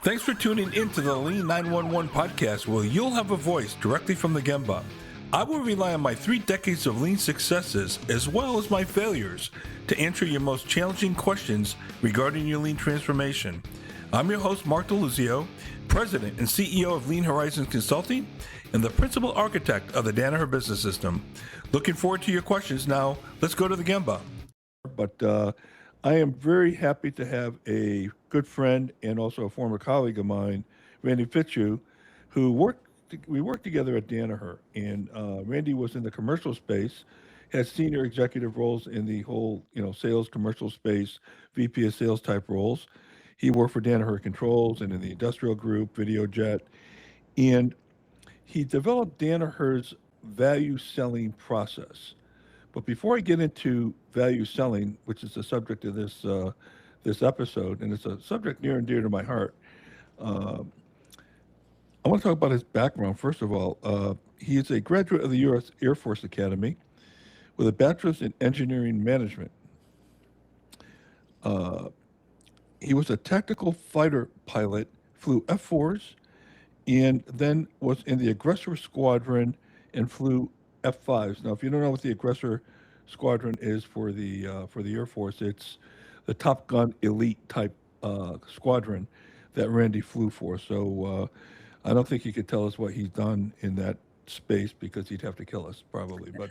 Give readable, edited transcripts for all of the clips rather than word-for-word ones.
Thanks for tuning in to the Lean 911 podcast, where you'll have a voice directly from the Gemba. I will rely on my 3 decades of Lean successes as well as my failures to answer your most challenging questions regarding your Lean transformation. I'm your host, Mark DeLuzio, President and CEO of Lean Horizons Consulting and the Principal Architect of the Danaher Business System. Looking forward to your questions. Now, let's go to the Gemba. But I am very happy to have a good friend and also a former colleague of mine, Randy Fitzhugh, who we worked together at Danaher. And Randy was in the commercial space, had senior executive roles in the whole, sales commercial space, VP of sales type roles. He worked for Danaher Controls and in the industrial group, Videojet. And he developed Danaher's value selling process. But before I get into value selling, which is the subject of this episode, and it's a subject near and dear to my heart, I want to talk about his background. First of all, he is a graduate of the U.S. Air Force Academy with a bachelor's in engineering management. He was a tactical fighter pilot, flew F-4s, and then was in the aggressor squadron and flew F-5s. Now, if you don't know what the aggressor squadron is for the Air Force, it's the Top Gun elite type squadron that Randy flew for. So I don't think he could tell us what he's done in that space because he'd have to kill us probably. But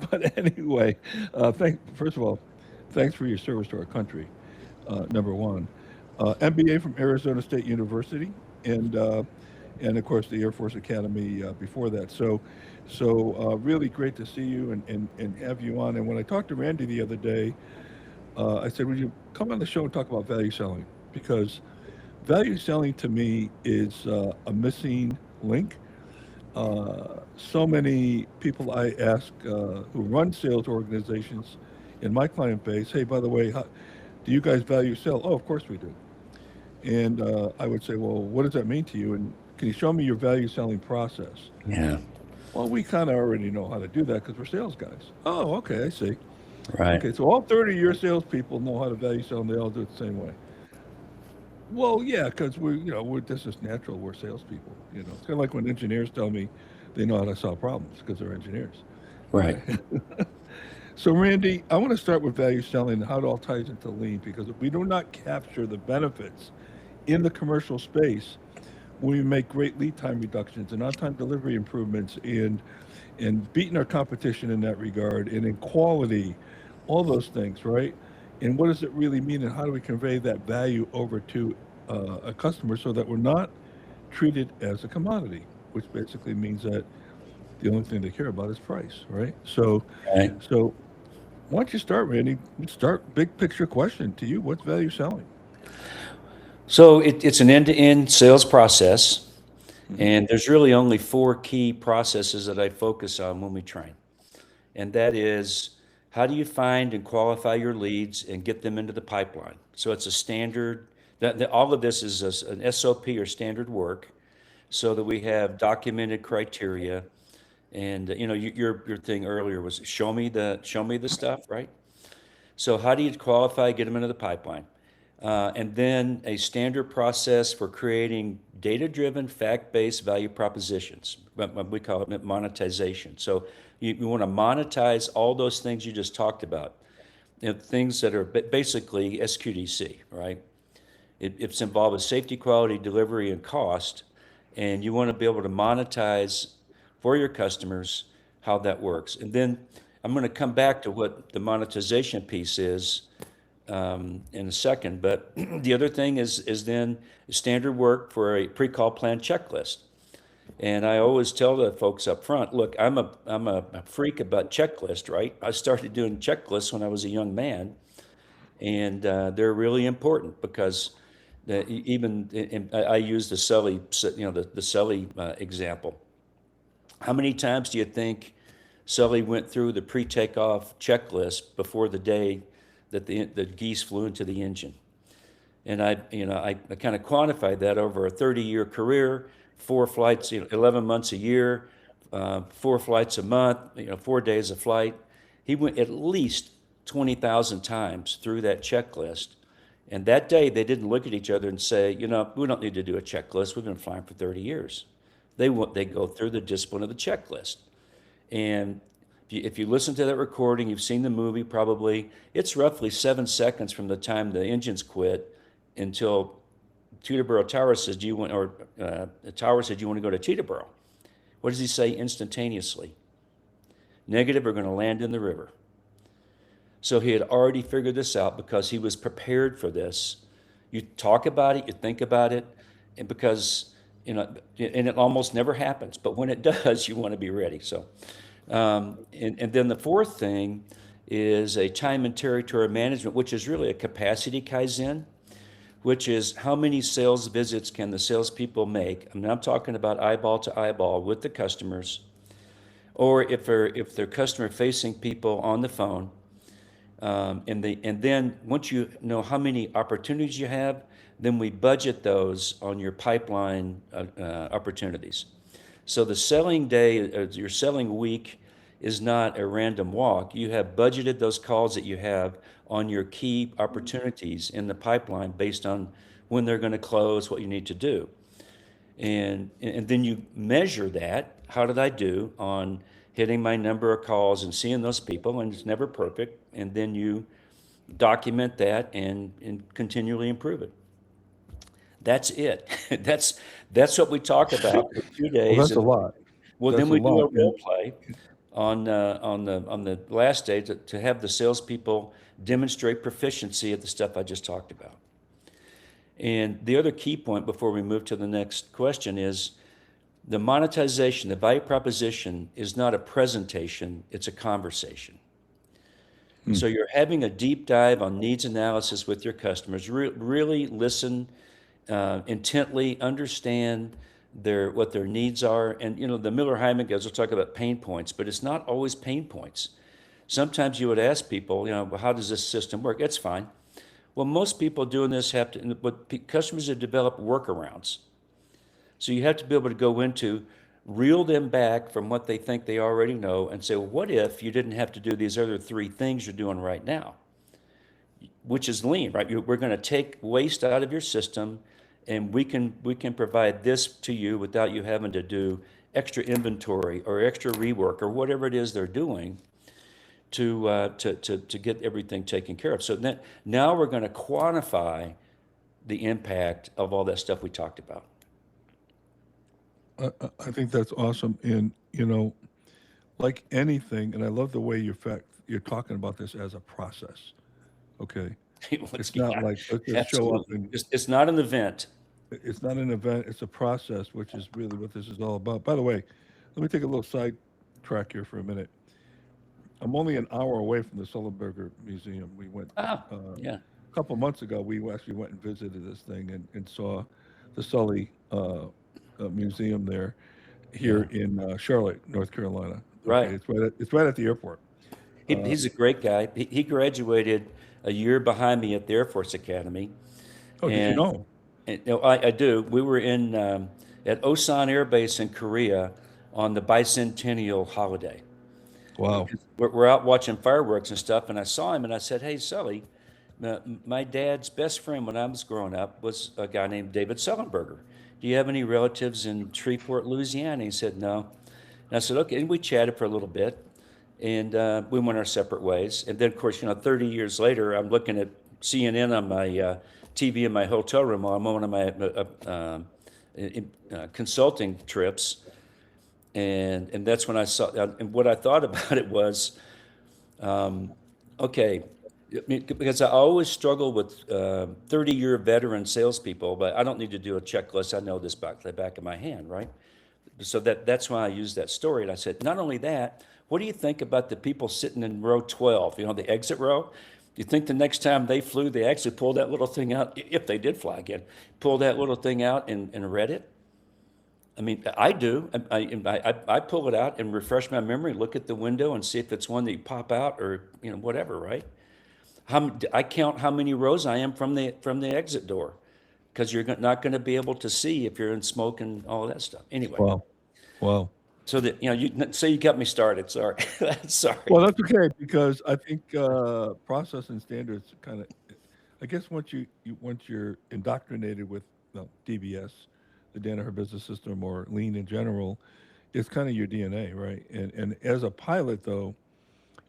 but anyway, first of all, thanks for your service to our country. Number one, MBA from Arizona State University, and of course the Air Force Academy before that. So really great to see you and have you on. And when I talked to Randy the other day, I said, would you come on the show and talk about value selling? Because value selling to me is a missing link. So many people I ask who run sales organizations in my client base, hey, by the way, do you guys value sell? Oh, of course we do. And I would say, well, what does that mean to you? And can you show me your value selling process? Yeah. Well, we kind of already know how to do that because we're sales guys. Oh, okay, I see. Right. Okay, so all 30 of your salespeople know how to value sell, and they all do it the same way. Well, yeah, because this is natural. We're salespeople. It's kind of like when engineers tell me they know how to solve problems because they're engineers. Right. So, Randy, I want to start with value selling and how it all ties into lean, because if we do not capture the benefits in the commercial space, when we make great lead time reductions and on-time delivery improvements and beating our competition in that regard, and in quality, all those things, right? And what does it really mean, and how do we convey that value over to a customer so that we're not treated as a commodity, which basically means that the only thing they care about is price, right? So why don't you start, Randy? Let's start big picture question to you. What's value selling? So it's an end-to-end sales process, and there's really only 4 key processes that I focus on when we train. And that is, how do you find and qualify your leads and get them into the pipeline? So it's a standard, all of this is an SOP or standard work, so that we have documented criteria. And your thing earlier was show me the stuff, right? So how do you qualify, get them into the pipeline? And then a standard process for creating data-driven, fact-based value propositions. We call it monetization. So you want to monetize all those things you just talked about. Things that are basically SQDC, right? It's involved with safety, quality, delivery, and cost. And you want to be able to monetize for your customers how that works. And then I'm going to come back to what the monetization piece is in a second. But the other thing is then standard work for a pre-call plan checklist. And I always tell the folks up front, look, I'm a freak about checklists, right? I started doing checklists when I was a young man, and they're really important because I use the Sully, the Sully example. How many times do you think Sully went through the pre-takeoff checklist before the day that the geese flew into the engine? And I kind of quantified that over a 30-year career, 4 flights, 11 months a year, 4 flights a month, 4 days a flight. He went at least 20,000 times through that checklist And that day, they didn't look at each other and say, we don't need to do a checklist. We've been flying for 30 years. They go through the discipline of the checklist. And if you listen to that recording, you've seen the movie probably, it's roughly 7 seconds from the time the engines quit until Teterboro Tower says, the tower said, you want to go to Teterboro? What does he say instantaneously? Negative, we're going to land in the river. So he had already figured this out because he was prepared for this. You talk about it, you think about it, and because, and it almost never happens, but when it does, you want to be ready. So, and then the fourth thing is a time and territory management, which is really a capacity Kaizen, which is how many sales visits can the salespeople make? I mean, I'm talking about eyeball to eyeball with the customers, or if they're customer-facing people on the phone. And then once you know how many opportunities you have, then we budget those on your pipeline opportunities. So the selling day, your selling week is not a random walk. You have budgeted those calls that you have on your key opportunities in the pipeline based on when they're going to close, what you need to do. And then you measure that. How did I do on hitting my number of calls and seeing those people? And it's never perfect. And then you document that and continually improve it. That's it. That's what we talk about for 2 days. Well, that's a lot. Well, That's then we a do a lot. role play on the last day to have the salespeople demonstrate proficiency at the stuff I just talked about. And the other key point before we move to the next question is the monetization, the value proposition is not a presentation, it's a conversation. So you're having a deep dive on needs analysis with your customers. Really listen intently, understand what their needs are. And the Miller-Hyman guys will talk about pain points, but it's not always pain points. Sometimes you would ask people, well, how does this system work? It's fine. Well, most people doing this have to, but customers have developed workarounds. So you have to be able to go into, reel them back from what they think they already know and say, well, what if you didn't have to do these other 3 things you're doing right now? Which is lean, right? We're going to take waste out of your system, and we can provide this to you without you having to do extra inventory or extra rework or whatever it is they're doing to get everything taken care of. So now we're going to quantify the impact of all that stuff we talked about. I think that's awesome. And, like anything, and I love the way you're talking about this as a process. Okay. It's not like, let's just show up and It's not an event. it's not an event, it's a process, which is really what this is all about. By the way, let me take a little side track here for a minute. I'm only an hour away from the Sullenberger Museum. We went Yeah. a couple months ago. We actually went and visited this thing and saw the Sully Museum there here in Charlotte, North Carolina. Right. Okay, it's right at the airport. He's a great guy. He graduated a year behind me at the Air Force Academy. Oh, did you know? I do. We were at Osan Air Base in Korea on the bicentennial holiday. Wow. We're out watching fireworks and stuff, and I saw him, and I said, "Hey, Sully, my dad's best friend when I was growing up was a guy named David Sullenberger. Do you have any relatives in Shreveport, Louisiana?" He said, "No." And I said, "Okay." And we chatted for a little bit, and we went our separate ways. And then, of course, 30 years later, I'm looking at CNN on my TV in my hotel room while I'm on one of my consulting trips. And that's when I saw, and what I thought about it was, okay, because I always struggle with 30-year veteran salespeople, but I don't need to do a checklist. I know this back the back of my hand, right? So that's why I used that story. And I said, not only that, what do you think about the people sitting in row 12, the exit row? Do you think the next time they flew, they actually pulled that little thing out, if they did fly again, pull that little thing out and read it? I mean, I do. I pull it out and refresh my memory, look at the window and see if it's one that you pop out or, whatever, right? I count how many rows I am from the exit door, because you're not going to be able to see if you're in smoke and all of that stuff. Anyway. Wow. So that, you got me started. Sorry. Sorry. Well, that's okay, because I think process and standards kind of I guess once you're indoctrinated with DBS, the Danaher Business System, or Lean in general, it's kind of your DNA, right? And as a pilot, though,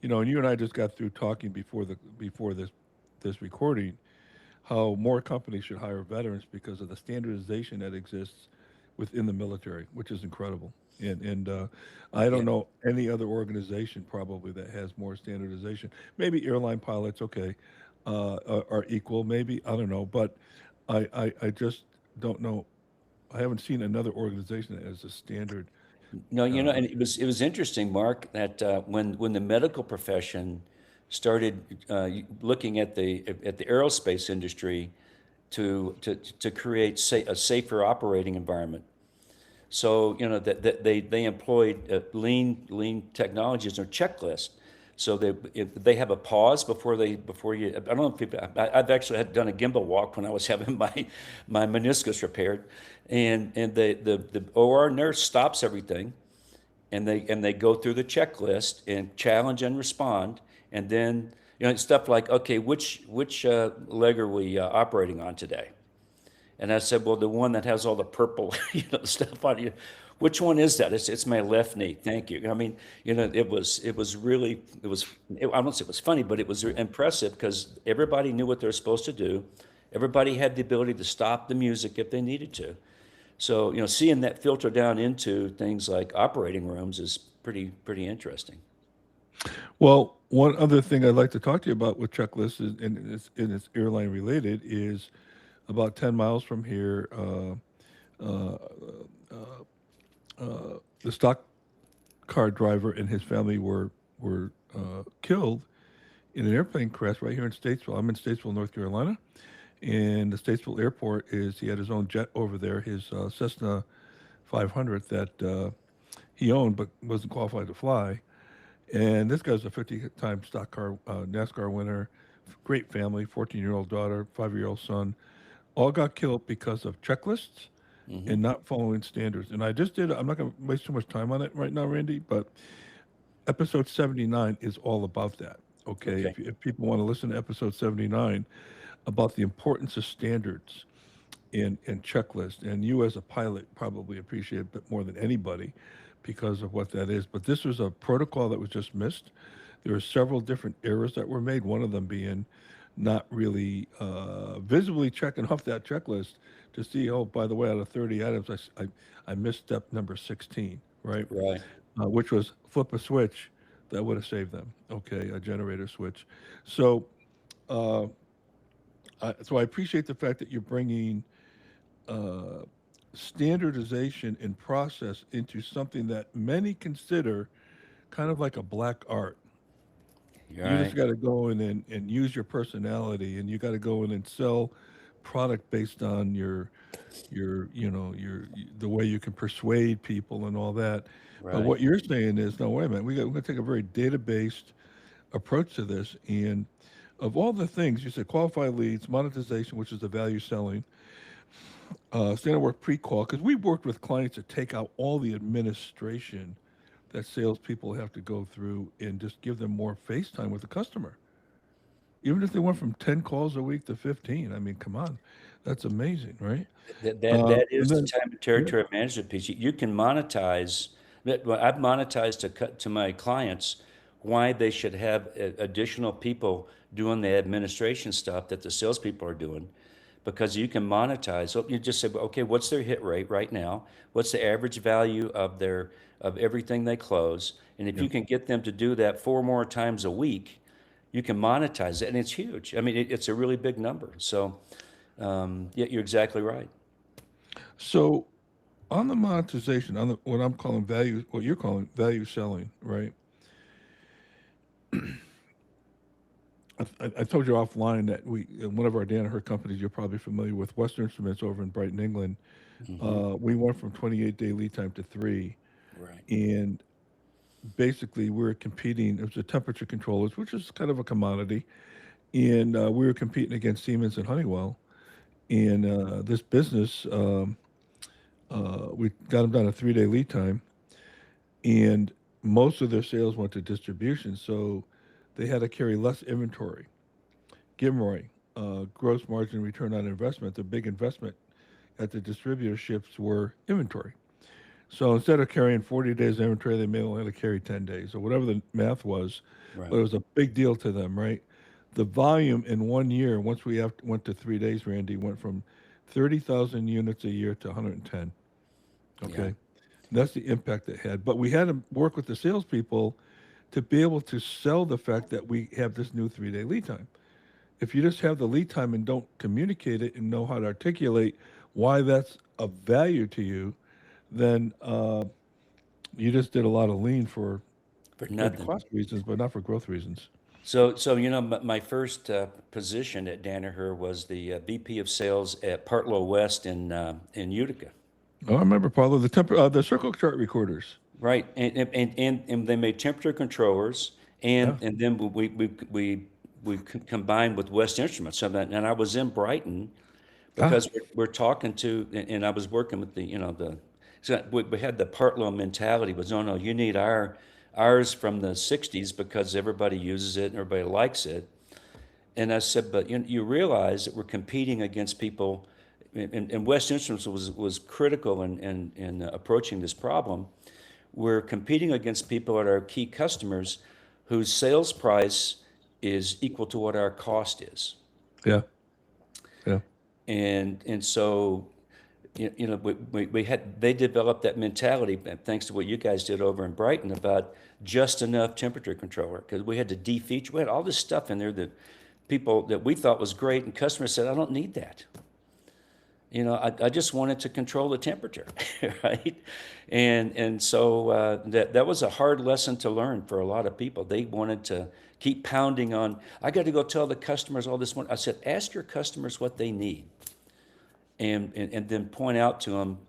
and you and I just got through talking before this recording, how more companies should hire veterans because of the standardization that exists within the military, which is incredible. And I Yeah. don't know any other organization probably that has more standardization. Maybe airline pilots, okay, are equal. Maybe I don't know, but I just don't know. I haven't seen another organization that has a standard. No, Uh, and it was interesting, Mark, that when the medical profession started looking at the aerospace industry to create a safer operating environment. So that they employed lean technologies or checklist. So if they have a pause before you. I don't know if people. I've actually had done a gimbal walk when I was having my meniscus repaired, and the OR nurse stops everything, and they go through the checklist and challenge and respond, and then stuff like, okay, which leg are we operating on today? And I said, well, the one that has all the purple, stuff on you. Which one is that? It's my left knee. Thank you. I mean, it was really, I don't say it was funny, but it was impressive because everybody knew what they're supposed to do. Everybody had the ability to stop the music if they needed to. So, seeing that filter down into things like operating rooms is pretty interesting. well, one other thing I'd like to talk to you about with checklists is, and it's airline related, is about 10 miles from here. Uh, the stock car driver and his family were killed in an airplane crash right here in Statesville. I'm in Statesville, North Carolina, and the Statesville airport he had his own jet over there, his Cessna 500 that he owned but wasn't qualified to fly. And this guy's a 50-time stock car NASCAR winner, great family, 14-year-old daughter, 5-year-old son, all got killed because of checklists Hmm. and not following standards. And I just did. I'm not going to waste too much time on it right now, Randy. But episode 79 is all about that. Okay, Okay. if people want to listen to episode 79 about the importance of standards and checklist, and you as a pilot probably appreciate it a bit more than anybody because of what that is. But this was a protocol that was just missed. There were several different errors that were made. One of them being not really visibly checking off that checklist to see, oh, by the way, out of 30 items, I missed step number 16, right? Right. Which was flip a switch that would have saved them. Okay, a generator switch. So, uh, so I appreciate the fact that you're bringing uh, standardization and process into something that many consider kind of like a black art. You just Right. got to go in and use your personality, and you got to go in and sell product based on your the way you can persuade people and all that. But Right. what you're saying is, no, wait a minute, we're going to take a very data-based approach to this. And of all the things you said, qualified leads, monetization, which is the value selling, standard work pre-call, because we've worked with clients to take out all the administration that salespeople have to go through and just give them more face time with the customer. Even if they went from 10 calls a week to 15, I mean, come on, that's amazing, right? That And is the then, time and yeah, territory management piece. You can monetize. Well, I've monetized to my clients why they should have additional people doing the administration stuff that the salespeople are doing, because you can monetize. So you just say, well, okay, what's their hit rate right now? What's the average value of everything they close? And if yeah. you can get them to do that 4 more times a week, you can monetize it, and it's huge. I mean, it's a really big number. So, yeah, you're exactly right. So on the monetization, on the what I'm calling value, what you're calling value selling, right? I told you offline that we one of our Danaher companies you're probably familiar with, Western Instruments over in Brighton, England. Hmm. We went from 28-day lead time to 3, Right. and basically we were competing. It was a temperature controllers, which is kind of a commodity, and we were competing against Siemens and Honeywell. And this business, we got them down a 3-day lead time, and most of their sales went to distribution, so they had to carry less inventory. Gimroy, gross margin return on investment, the big investment at the distributorships were inventory. So instead of carrying 40 days of inventory, they may only have to carry 10 days or whatever the math was, Right. but it was a big deal to them, right? The volume in 1 year, once we went to 3 days, Randy, went from 30,000 units a year to 110. Yeah. Okay. That's the impact it had. But we had to work with the salespeople to be able to sell the fact that we have this new 3 day lead time. If you just have the lead time and don't communicate it and know how to articulate why that's of value to you, then you just did a lot of lean for For maybe nothing. cost reasons, but not for growth reasons. So my first position at Danaher was the VP of Sales at Partlow West in Utica. Oh, I remember, Paulo, the circle chart recorders. Right, and they made temperature controllers, Yeah. and then combined with West Instruments. So that, and I was in Brighton Ah, because we're talking to, and I was working with the. So we had the Partlow mentality was, no, you need ours from the '60s because everybody uses it and everybody likes it. And I said, but you realize that we're competing against people, and West Instruments was critical in approaching this problem. We're competing against people that are key customers whose sales price is equal to what our cost is. yeah, yeah, And so they developed that mentality thanks to what you guys did over in Brighton about just enough temperature controller, because we had to de-feature, we had all this stuff in there that people that we thought was great, and customers said, I don't need that. I just wanted to control the temperature, right? And so that was a hard lesson to learn for a lot of people. They wanted to keep pounding on, I got to go tell the customers all this. I said, ask your customers what they need, and then point out to them,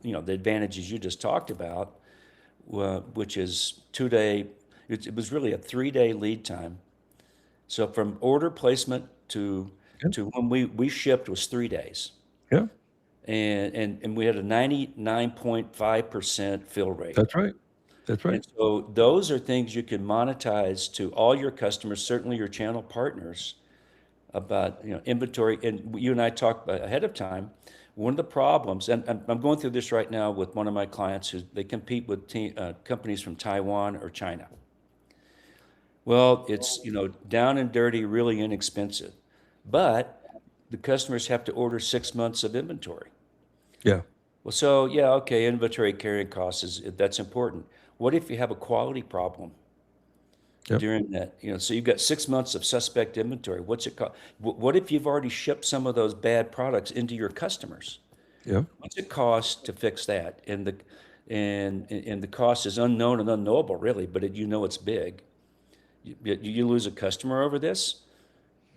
the advantages you just talked about, which is 2 day. It was really a 3 day lead time. So from order placement to yeah, when we shipped was 3 days. yeah. And we had a 99.5% fill rate. That's right. That's right. And so those are things you can monetize to all your customers, certainly your channel partners, about inventory. And you and I talked ahead of time. One of the problems, and I'm going through this right now with one of my clients, who they compete with companies from Taiwan or China. Well, it's down and dirty, really inexpensive, but the customers have to order 6 months of inventory. Yeah, Well, so yeah, okay, inventory carrying costs that's important. What if you have a quality problem yep, during that? So you've got 6 months of suspect inventory. What's it cost? What if you've already shipped some of those bad products into your customers? yeah. What's it cost to fix that? And the cost is unknown and unknowable, really, but it's big. You lose a customer over this.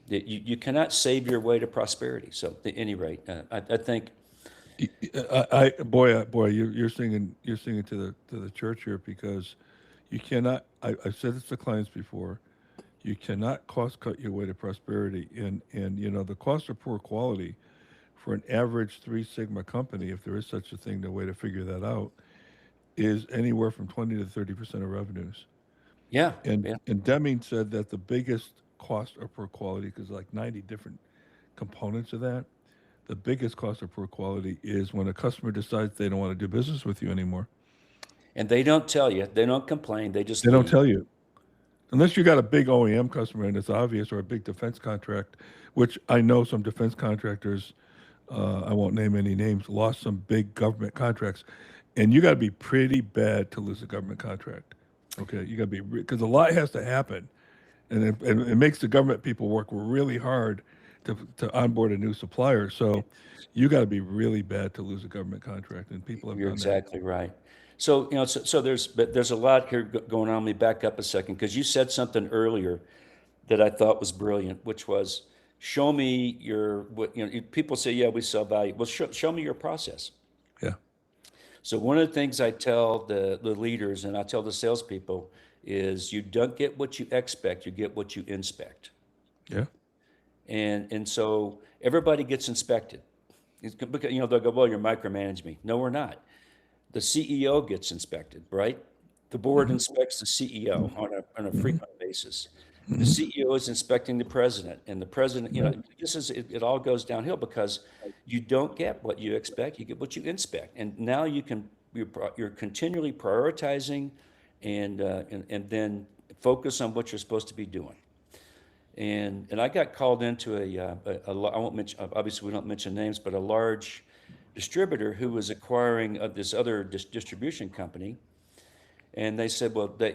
You cannot save your way to prosperity. So at any rate, I think. Boy, you're singing to the church here, because you cannot. I've said this to clients before. You cannot cost cut your way to prosperity, and the cost of poor quality for an average Three Sigma company, if there is such a thing, the way to figure that out is anywhere from 20 to 30% of revenues. Yeah, And yeah. and Deming said that the biggest cost of poor quality, because like 90 different components of that, the biggest cost of poor quality is when a customer decides they don't want to do business with you anymore. And they don't tell you, they don't complain, they just They don't leave. tell you. Unless you got a big OEM customer and it's obvious, or a big defense contract, which I know some defense contractors, I won't name any names, lost some big government contracts. And you got to be pretty bad to lose a government contract. Okay. You got to be, because a lot has to happen. And it makes the government people work really hard to onboard a new supplier. So you got to be really bad to lose a government contract. And people have You're done that. exactly right. So, so there's a lot here going on. Let me back up a second, because you said something earlier that I thought was brilliant, which was, show me what people say, yeah, we sell value. Well, show me your process. Yeah. So one of the things I tell the leaders, and I tell the salespeople, is you don't get what you expect, you get what you inspect. Yeah. And so everybody gets inspected. Because, they'll go, well, you're micromanaging me. No, we're not. The CEO gets inspected, right? The board Hmm. inspects the CEO on a Hmm. frequent basis. The CEO is inspecting the president, and the president, it all goes downhill because you don't get what you expect, you get what you inspect. And now you're continually prioritizing and then focus on what you're supposed to be doing. And I got called into I won't mention, obviously we don't mention names, but a large distributor who was acquiring this other distribution company. And they said, well, they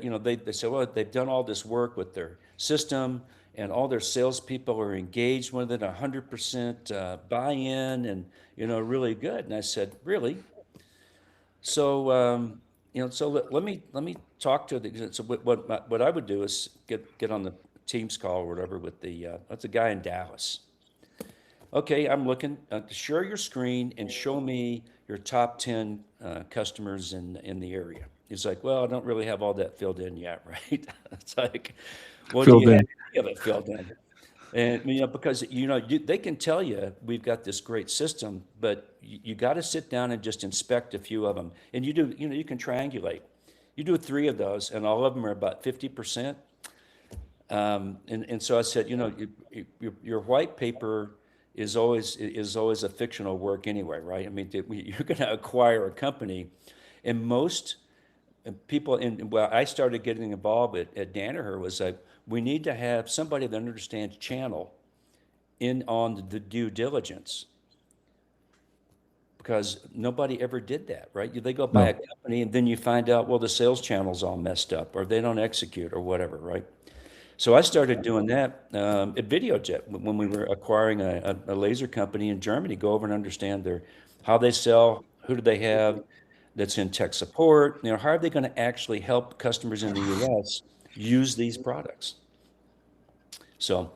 said, well, they've done all this work with their system, and all their salespeople are engaged with it, 100% buy-in, and really good. And I said, really? So let me talk to the. So what I would do is get on the Teams call or whatever with that's a guy in Dallas. Okay, I'm looking. Share your screen and show me your top 10 customers in the area. He's like, well, I don't really have all that filled in yet, right? It's like, well, do you have any of it filled in? And because they can tell you we've got this great system, but you got to sit down and just inspect a few of them. And you can triangulate. You do 3 of those, and all of them are about 50%. And so I said, your white paper is always a fictional work anyway, right? I mean, you're going to acquire a company, and most people I started getting involved at Danaher was like, we need to have somebody that understands channel on the due diligence, because nobody ever did that, right? They go buy a company and then you find out, well, the sales channel's all messed up, or they don't execute or whatever, right? So I started doing that at Videojet when we were acquiring a laser company in Germany. Go over and understand how they sell, who do they have that's in tech support. How are they going to actually help customers in the U.S. use these products? So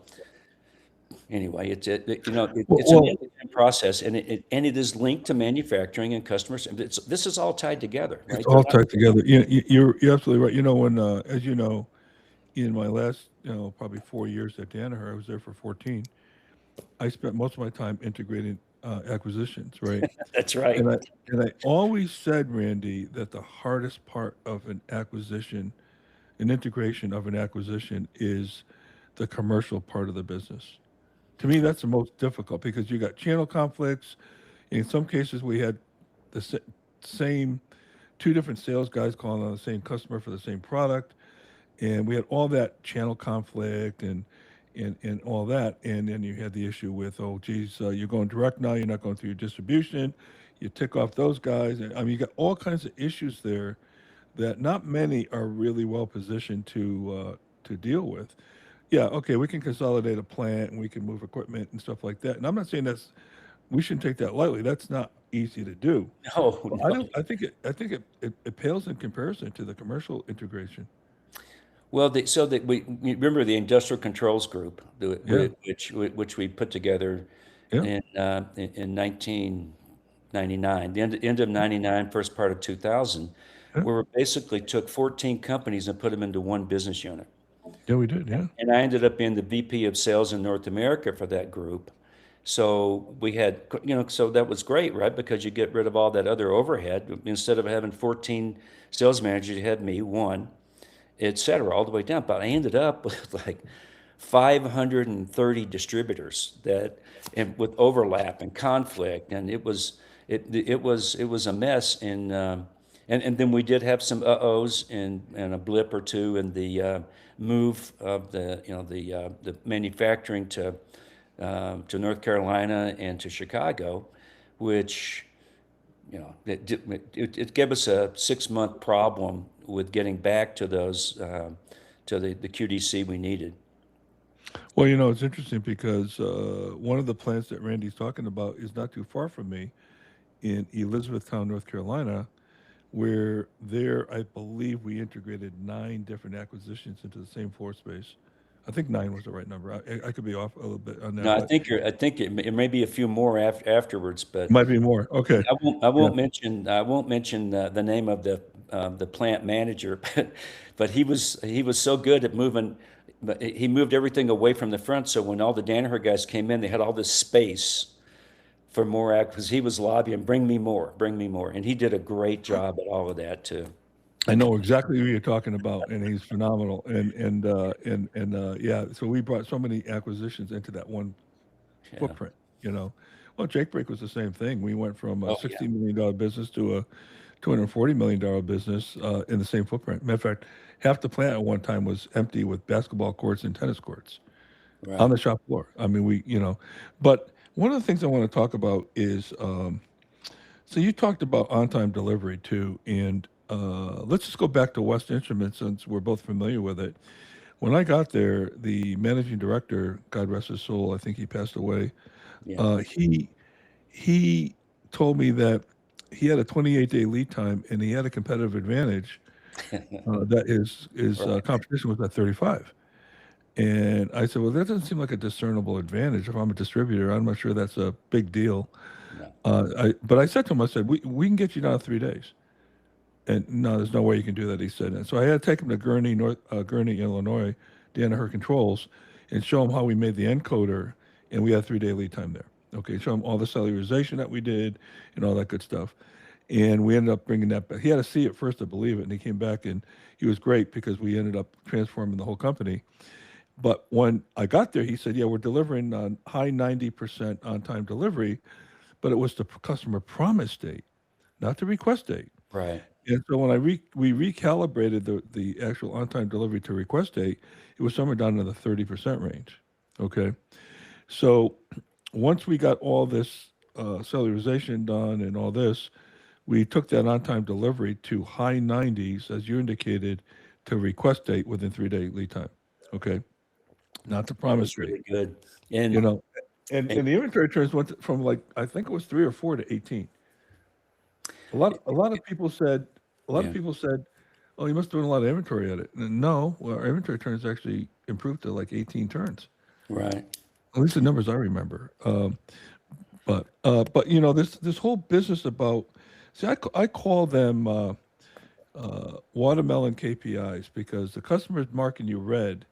anyway, it's an end process, and it is linked to manufacturing and customers. This is all tied together, right? It's all tied together. You're absolutely right. When as you know, in my last probably 4 years at Danaher, I was there for 14. I spent most of my time integrating acquisitions, right? That's right. And I always said, Randy, that the hardest part of an integration of an acquisition, is the commercial part of the business. To me, that's the most difficult, because you got channel conflicts. In some cases, we had the same 2 different sales guys calling on the same customer for the same product, and we had all that channel conflict and all that. And then you had the issue with, oh, geez, you're going direct now, you're not going through your distribution. You tick off those guys. And, I mean, you got all kinds of issues there that not many are really well positioned to deal with. Yeah, okay, we can consolidate a plant and we can move equipment and stuff like that. And I'm not saying we shouldn't take that lightly. That's not easy to do. No. I think it pales in comparison to the commercial integration. Well, we remember the Industrial Controls Group, which we put together in 1999, the end of 99, first part of 2000, where we basically took 14 companies and put them into one business unit. Yeah, we did, yeah. And I ended up being the VP of Sales in North America for that group. So we had, so that was great, right? Because you get rid of all that other overhead. Instead of having 14 sales managers, you had me, one, et cetera, all the way down. But I ended up with like 530 distributors and with overlap and conflict, and it was a mess. And then we did have some uh-ohs and a blip or two in the move of the manufacturing to North Carolina and to Chicago, which it gave us a 6-month problem with getting back to those to the QDC we needed. Well, it's interesting because one of the plants that Randy's talking about is not too far from me in Elizabethtown, North Carolina, where I believe we integrated 9 different acquisitions into the same floor space. I think 9 was the right number. I could be off a little bit on that. No, I think it may be a few more afterwards, but might be more. Okay. I won't mention the name of the plant manager, but he was so good at moving. But he moved everything away from the front, so when all the Danaher guys came in, they had all this space for more because he was lobbying, bring me more, and he did a great job at all of that too. I know exactly who you're talking about, and he's phenomenal. Yeah, so we brought so many acquisitions into that one Yeah. footprint. You know, well, Jake Break was the same thing. We went from a Oh yeah. $60 million business to a $240 million business in the same footprint. Matter of fact, half the plant at one time was empty with basketball courts and tennis courts on Right. the shop floor. I mean, but one of the things I want to talk about is so you talked about on-time delivery too, and let's just go back to West Instruments since we're both familiar with it. When I got there, the managing director, God rest his soul, I think he passed away. Yeah. He told me that he had a 28-day lead time and he had a competitive advantage that his Right. competition was at 35. And I said, well, that doesn't seem like a discernible advantage. If I'm a distributor, I'm not sure that's a big deal. No. But I said to him, I said, we can get you down to 3 days. And no, there's no way you can do that, he said. And so I had to take him to Gurney, Illinois, Danaher Controls, and show him how we made the encoder, and we had a 3 day lead time there. Okay, show him all the cellularization that we did and all that good stuff. And we ended up bringing that back. He had to see it first to believe it, and he came back, and he was great because we ended up transforming the whole company. But when I got there, he said, "Yeah, we're delivering on high 90% on-time delivery, but it was the customer promise date, not the request date." Right. And so when we recalibrated the actual on-time delivery to request date, it was somewhere down in the 30% range. Okay, so once we got all this cellularization done and all this, we took that on-time delivery to high 90s, as you indicated, to request date within 3 day lead time. Okay, not the That promise was date. really good. You And, know, and and and the inventory turns from like I think it was 3 or 4 to 18. A lot of people said a lot of yeah. people said, "Oh, you must have done a lot of inventory at it." And no, well, our inventory turns actually improved to like 18 turns. Right. At least the numbers I remember. But this whole business about see, I call them watermelon KPIs because the customer's marking you red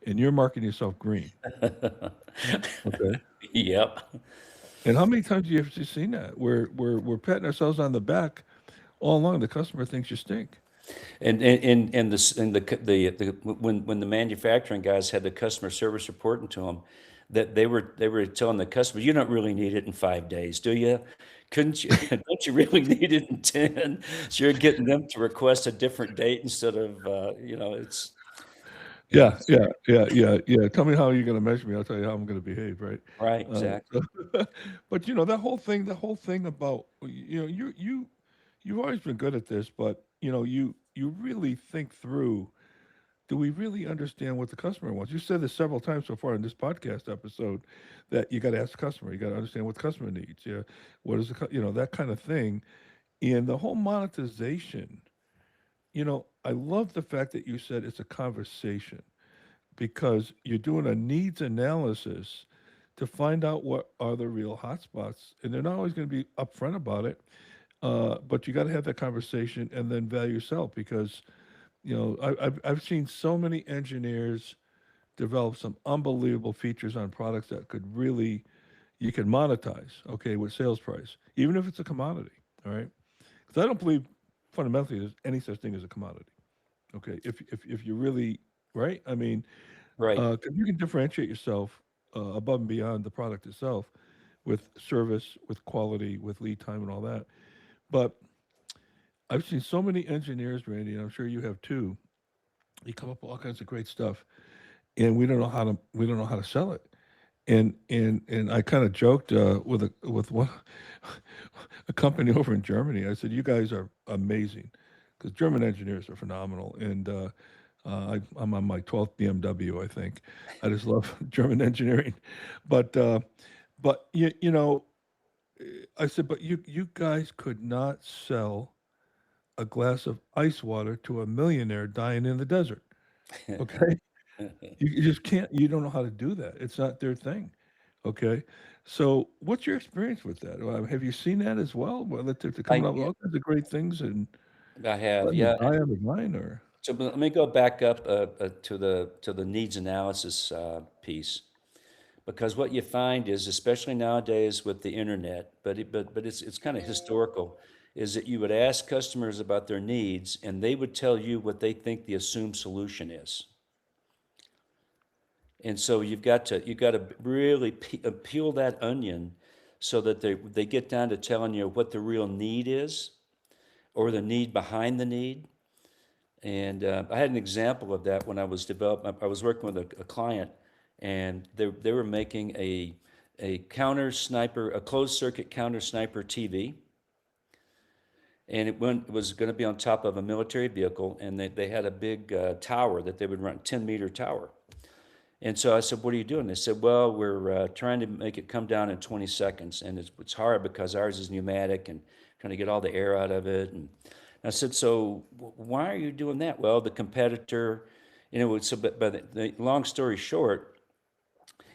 and you're marking yourself green. Okay. Yep. And how many times have you ever seen that? We're patting ourselves on the back all along. The customer thinks you stink. And the when the manufacturing guys had the customer service reporting to them, that they were telling the customer, you don't really need it in 5 days, do you? Couldn't you? Don't you really need it in 10? So you're getting them to request a different date instead of Yeah, it's yeah, yeah, yeah, yeah. Tell me how you're going to measure me. I'll tell you how I'm going to behave, right? right, Uh, exactly. so, but the whole thing about you've always been good at this, but you really think through. Do we really understand what the customer wants? You said this several times so far in this podcast episode that you got to ask the customer. You got to understand what the customer needs. Yeah, what is that kind of thing, and the whole monetization. I love the fact that you said it's a conversation because you're doing a needs analysis to find out what are the real hotspots, and they're not always going to be upfront about it. But you got to have that conversation and then value yourself because I've seen so many engineers develop some unbelievable features on products that could really you can monetize, okay, with sales price, even if it's a commodity. All right, because I don't believe fundamentally there's any such thing as a commodity. Okay, if you really right, I mean, Right. 'cause you can differentiate yourself above and beyond the product itself with service, with quality, with lead time, and all that. But I've seen so many engineers, Randy, and I'm sure you have too. They come up with all kinds of great stuff, and we don't know how to sell it. And I kind of joked with one a company over in Germany. I said, "You guys are amazing," because German engineers are phenomenal. And I'm on my 12th BMW, I think. I just love German engineering. But I said, but you guys could not sell a glass of ice water to a millionaire dying in the desert. Okay, you just can't. You don't know how to do that. It's not their thing. Okay, so what's your experience with that? Have you seen that as well? Well, that they're coming I up with yeah, all kinds of great things and I have, letting them yeah. die on the vine, or So but let me go back up to the needs analysis piece. Because what you find is, especially nowadays with the internet, but it's kind of historical. is that you would ask customers about their needs, and they would tell you what they think the assumed solution is. And so you've got to really peel that onion so that they get down to telling you what the real need is, or the need behind the need. And I had an example of that when I was working with a client, and they were making a counter sniper, a closed circuit counter sniper TV. And it was going to be on top of a military vehicle, and they had a big tower that they would run, 10-meter tower. And so I said, what are you doing? They said, well, we're trying to make it come down in 20 seconds. And it's hard because ours is pneumatic and trying to get all the air out of it. And I said, so why are you doing that? Well, the competitor, but the long story short,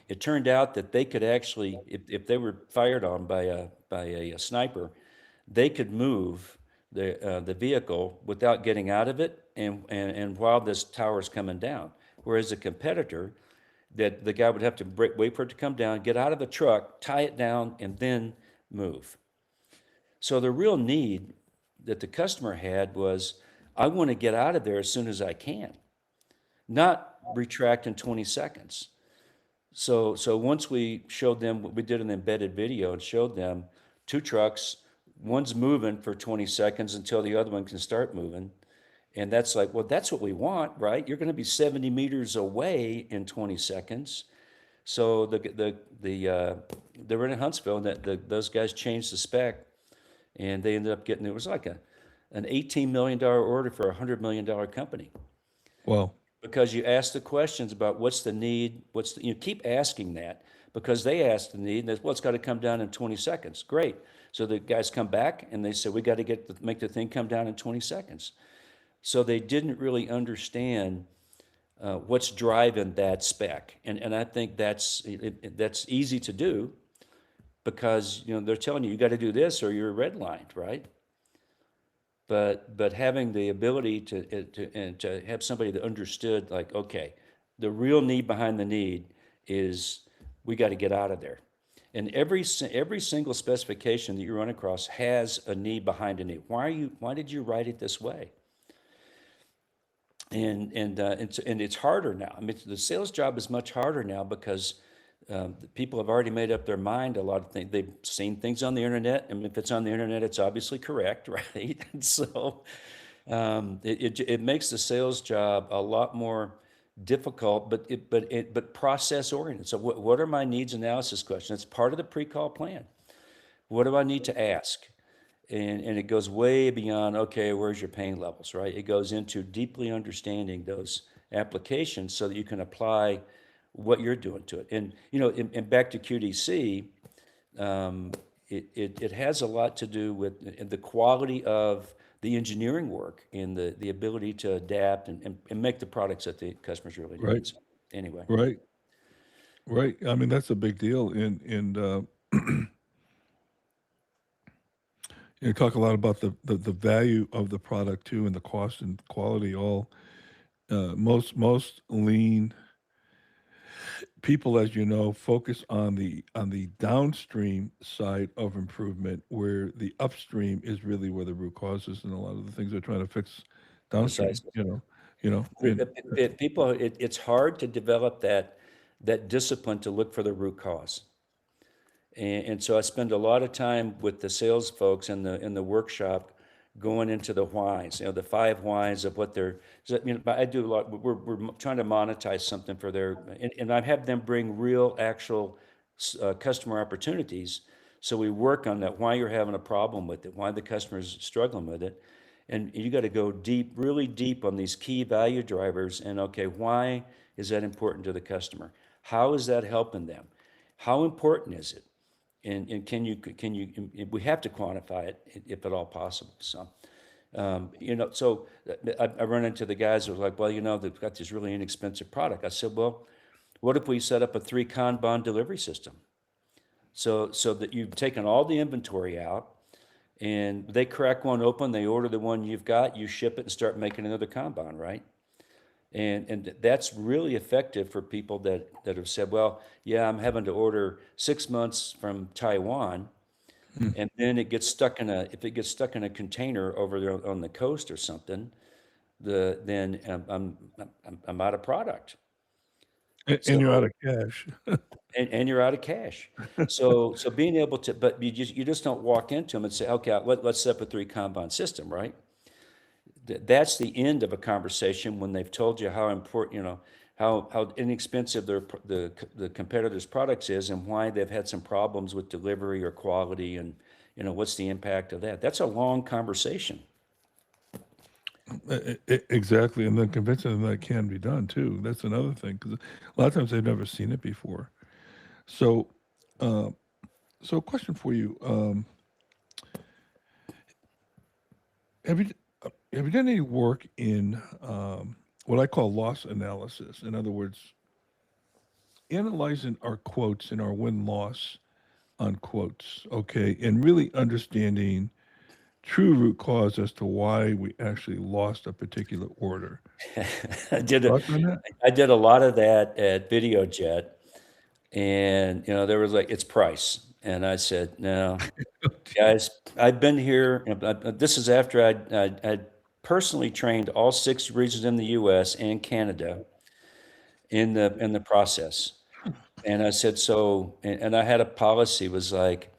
it turned out that they could actually, if they were fired on by a sniper, they could move the vehicle without getting out of it, and while this tower's coming down. Whereas the competitor, that the guy would have to wait for it to come down, get out of the truck, tie it down, and then move. So the real need that the customer had was, I want to get out of there as soon as I can, not retract in 20 seconds. So once we showed them, we did an embedded video and showed them two trucks, one's moving for 20 seconds until the other one can start moving. And that's like, well, that's what we want, right? You're going to be 70 meters away in 20 seconds. So they were in Huntsville, and those guys changed the spec, and they ended up getting, it was like an $18 million order for a $100 million company. Wow. Because you ask the questions about what's the need, you keep asking that, because they ask the need, and they, well, it's got to come down in 20 seconds. Great. So the guys come back and they say, we got to make the thing come down in 20 seconds. So they didn't really understand what's driving that spec. And I think that's easy to do, because they're telling you got to do this or you're redlined, right? But having the ability to have somebody that understood, like, okay, the real need behind the need is we got to get out of there. And every single specification that you run across has a need behind a need. Why did you write it this way? And it's harder now. I mean, the sales job is much harder now because people have already made up their mind. A lot of things, they've seen things on the internet, and if it's on the internet, it's obviously correct, right? And so it makes the sales job a lot more difficult, but process oriented. So what are my needs analysis questions? It's part of the pre-call plan. What do I need to ask? And it goes way beyond, okay, where's your pain levels, right? It goes into deeply understanding those applications so that you can apply what you're doing to it. And and back to QDC, it has a lot to do with the quality of the engineering work and the ability to adapt and make the products that the customers really need. Right. So, anyway. Right. I mean, that's a big deal. And you talk a lot about the value of the product too, and the cost and quality. All most lean people, as you know, focus on the downstream side of improvement, where the upstream is really where the root cause is, and a lot of the things they're trying to fix downstream. Precisely. And It's hard to develop that discipline to look for the root cause. And so I spend a lot of time with the sales folks in the workshop, going into the whys, the 5 whys of what they're. I do a lot. We're trying to monetize something for and I have them bring real, actual customer opportunities. So we work on that. Why you're having a problem with it? Why the customer's struggling with it? And you got to go deep, really deep on these key value drivers. And okay, why is that important to the customer? How is that helping them? How important is it? And can you we have to quantify it if at all possible. So so I run into the guys who are like, well, they've got this really inexpensive product. I said, well, what if we set up a 3 Kanban delivery system, so that you've taken all the inventory out, and they crack one open, they order the one you've got, you ship it and start making another Kanban, right? And that's really effective for people that have said, well, yeah, I'm having to order 6 months from Taiwan, And then it gets stuck in if it gets stuck in a container over there on the coast or something, then I'm out of product. And you're out So, of cash. and you're out of cash. So being able to, but you just don't walk into them and say, okay, let's set up a 3 Kanban system, right? That's the end of a conversation when they've told you how important, how inexpensive the competitor's products is and why they've had some problems with delivery or quality, and what's the impact of that. That's a long conversation. Exactly, and then convincing them that it can be done too. That's another thing, because a lot of times they've never seen it before. So, uh, so a question for you: Have you have you done any work in what I call loss analysis? In other words, analyzing our quotes and our win loss on quotes, okay, and really understanding true root cause as to why we actually lost a particular order. I did a, Thoughts on that? I did a lot of that at VideoJet, and there was like, it's price, and I said, no, guys, I've been here. This is after I'd personally trained all 6 regions in the U.S. and Canada in the process. And I said, so, and I had a policy, was like,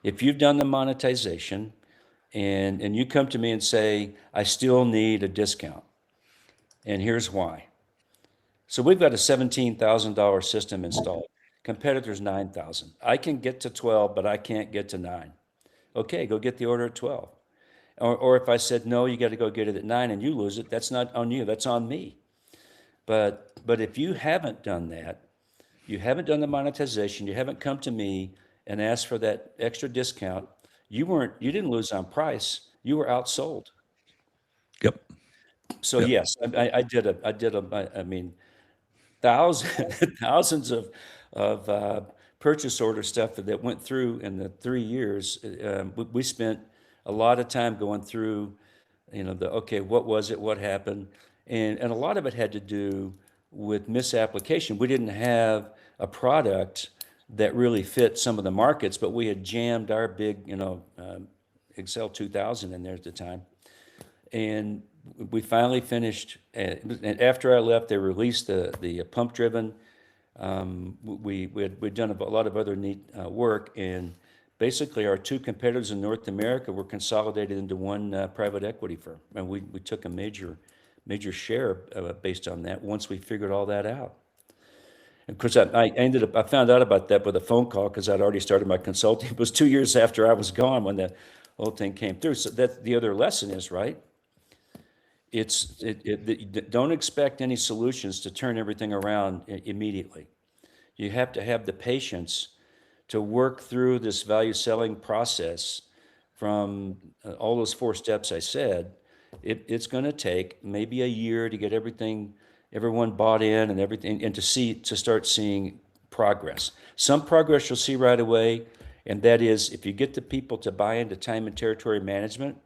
if you've done the monetization and you come to me and say, I still need a discount, and here's why. So we've got a $17,000 system installed. Competitors 9,000. I can get to 12, but I can't get to 9. Okay, go get the order at 12. Or if I said, no, you got to go get it at 9 and you lose it, that's not on you, that's on me. But if you haven't done that, you haven't done the monetization, you haven't come to me and asked for that extra discount, you didn't lose on price, you were outsold. Yep. So Yep. yes, I mean, thousands, thousands of purchase order stuff that went through in the 3 years. We spent a lot of time going through, okay, what was it, what happened, and a lot of it had to do with misapplication. We didn't have a product that really fit some of the markets, but we had jammed our big, Excel 2000 in there at the time. And we finally finished, and after I left, they released the pump driven. We'd done a lot of other neat work, and basically our 2 competitors in North America were consolidated into one private equity firm, and we took a major share based on that once we figured all that out. And of course, I found out about that with a phone call because I'd already started my consulting. It was 2 years after I was gone when the whole thing came through. So that the other lesson is, right, don't expect any solutions to turn everything around immediately. You have to have the patience to work through this value selling process from all those 4 steps I said. It's going to take maybe a year to get everyone bought in and everything, and to start seeing progress. Some progress you'll see right away, and that is if you get the people to buy into time and territory management,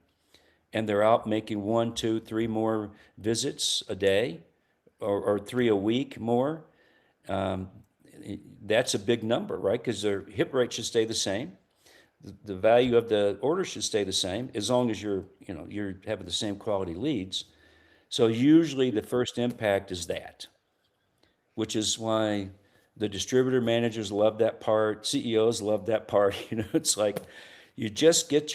and they're out making 1, 2, 3 more visits a day, or 3 a week more. That's a big number, right? Because their hit rate should stay the same. The value of the order should stay the same as long as you're having the same quality leads. So usually the first impact is that, which is why the distributor managers love that part, CEOs love that part. It's like you just get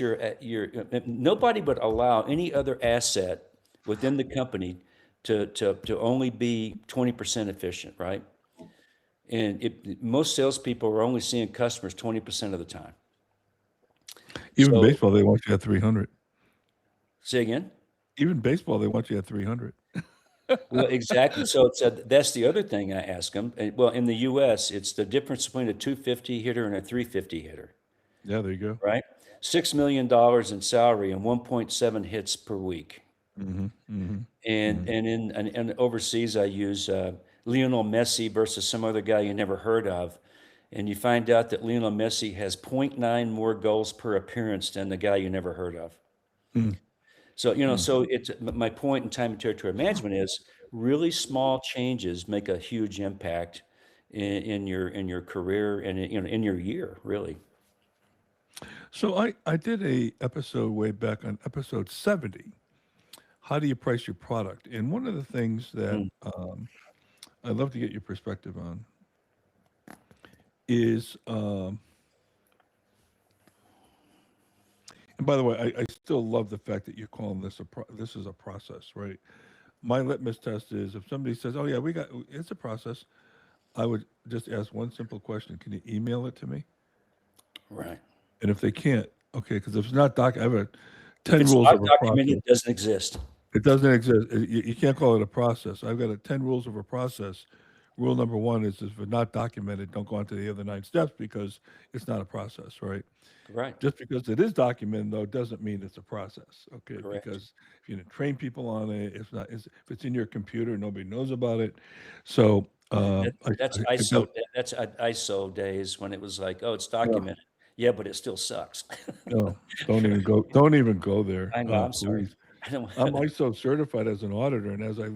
nobody would allow any other asset within the company to only be 20% efficient, right? And most salespeople are only seeing customers 20% of the time. Even So, baseball, they want you at 300. say again? Even baseball, they want you at 300. Well, exactly. So that's the other thing I ask them. Well, in the U.S., it's the difference between a 250 hitter and a 350 hitter, Yeah, there you go. right? $6 million in salary and 1.7 hits per week. Mm-hmm. Mm-hmm. And overseas, I use Lionel Messi versus some other guy you never heard of, and you find out that Lionel Messi has 0.9 more goals per appearance than the guy you never heard of. So my point in time and territory management is really small changes make a huge impact in your career and in your year, really. So I did a episode way back on episode 70. How do you price your product? And one of the things that Mm. I'd love to get your perspective on is, and by the way, I still love the fact that you're calling this this is a process, right? My litmus test is if somebody says, "Oh yeah, it's a process," I would just ask one simple question: Can you email it to me? Right. And if they can't, okay, because if it's not I have a If 10 it's rules not of a documented, process. it doesn't exist. It doesn't exist. You can't call it a process. I've got a 10 rules of a process. Rule number one is if it's not documented, don't go on to the other nine steps because it's not a process, right? Right. Just because it is documented, though, doesn't mean it's a process, okay? Correct. Because if you didn't train people on it, if it's in your computer, nobody knows about it. So That's I got, ISO days when it was like, oh, it's yeah, documented. Yeah, but it still sucks. no, don't even go there, I know. I'm sorry. please. I don't. I'm ISO certified as an auditor, and as I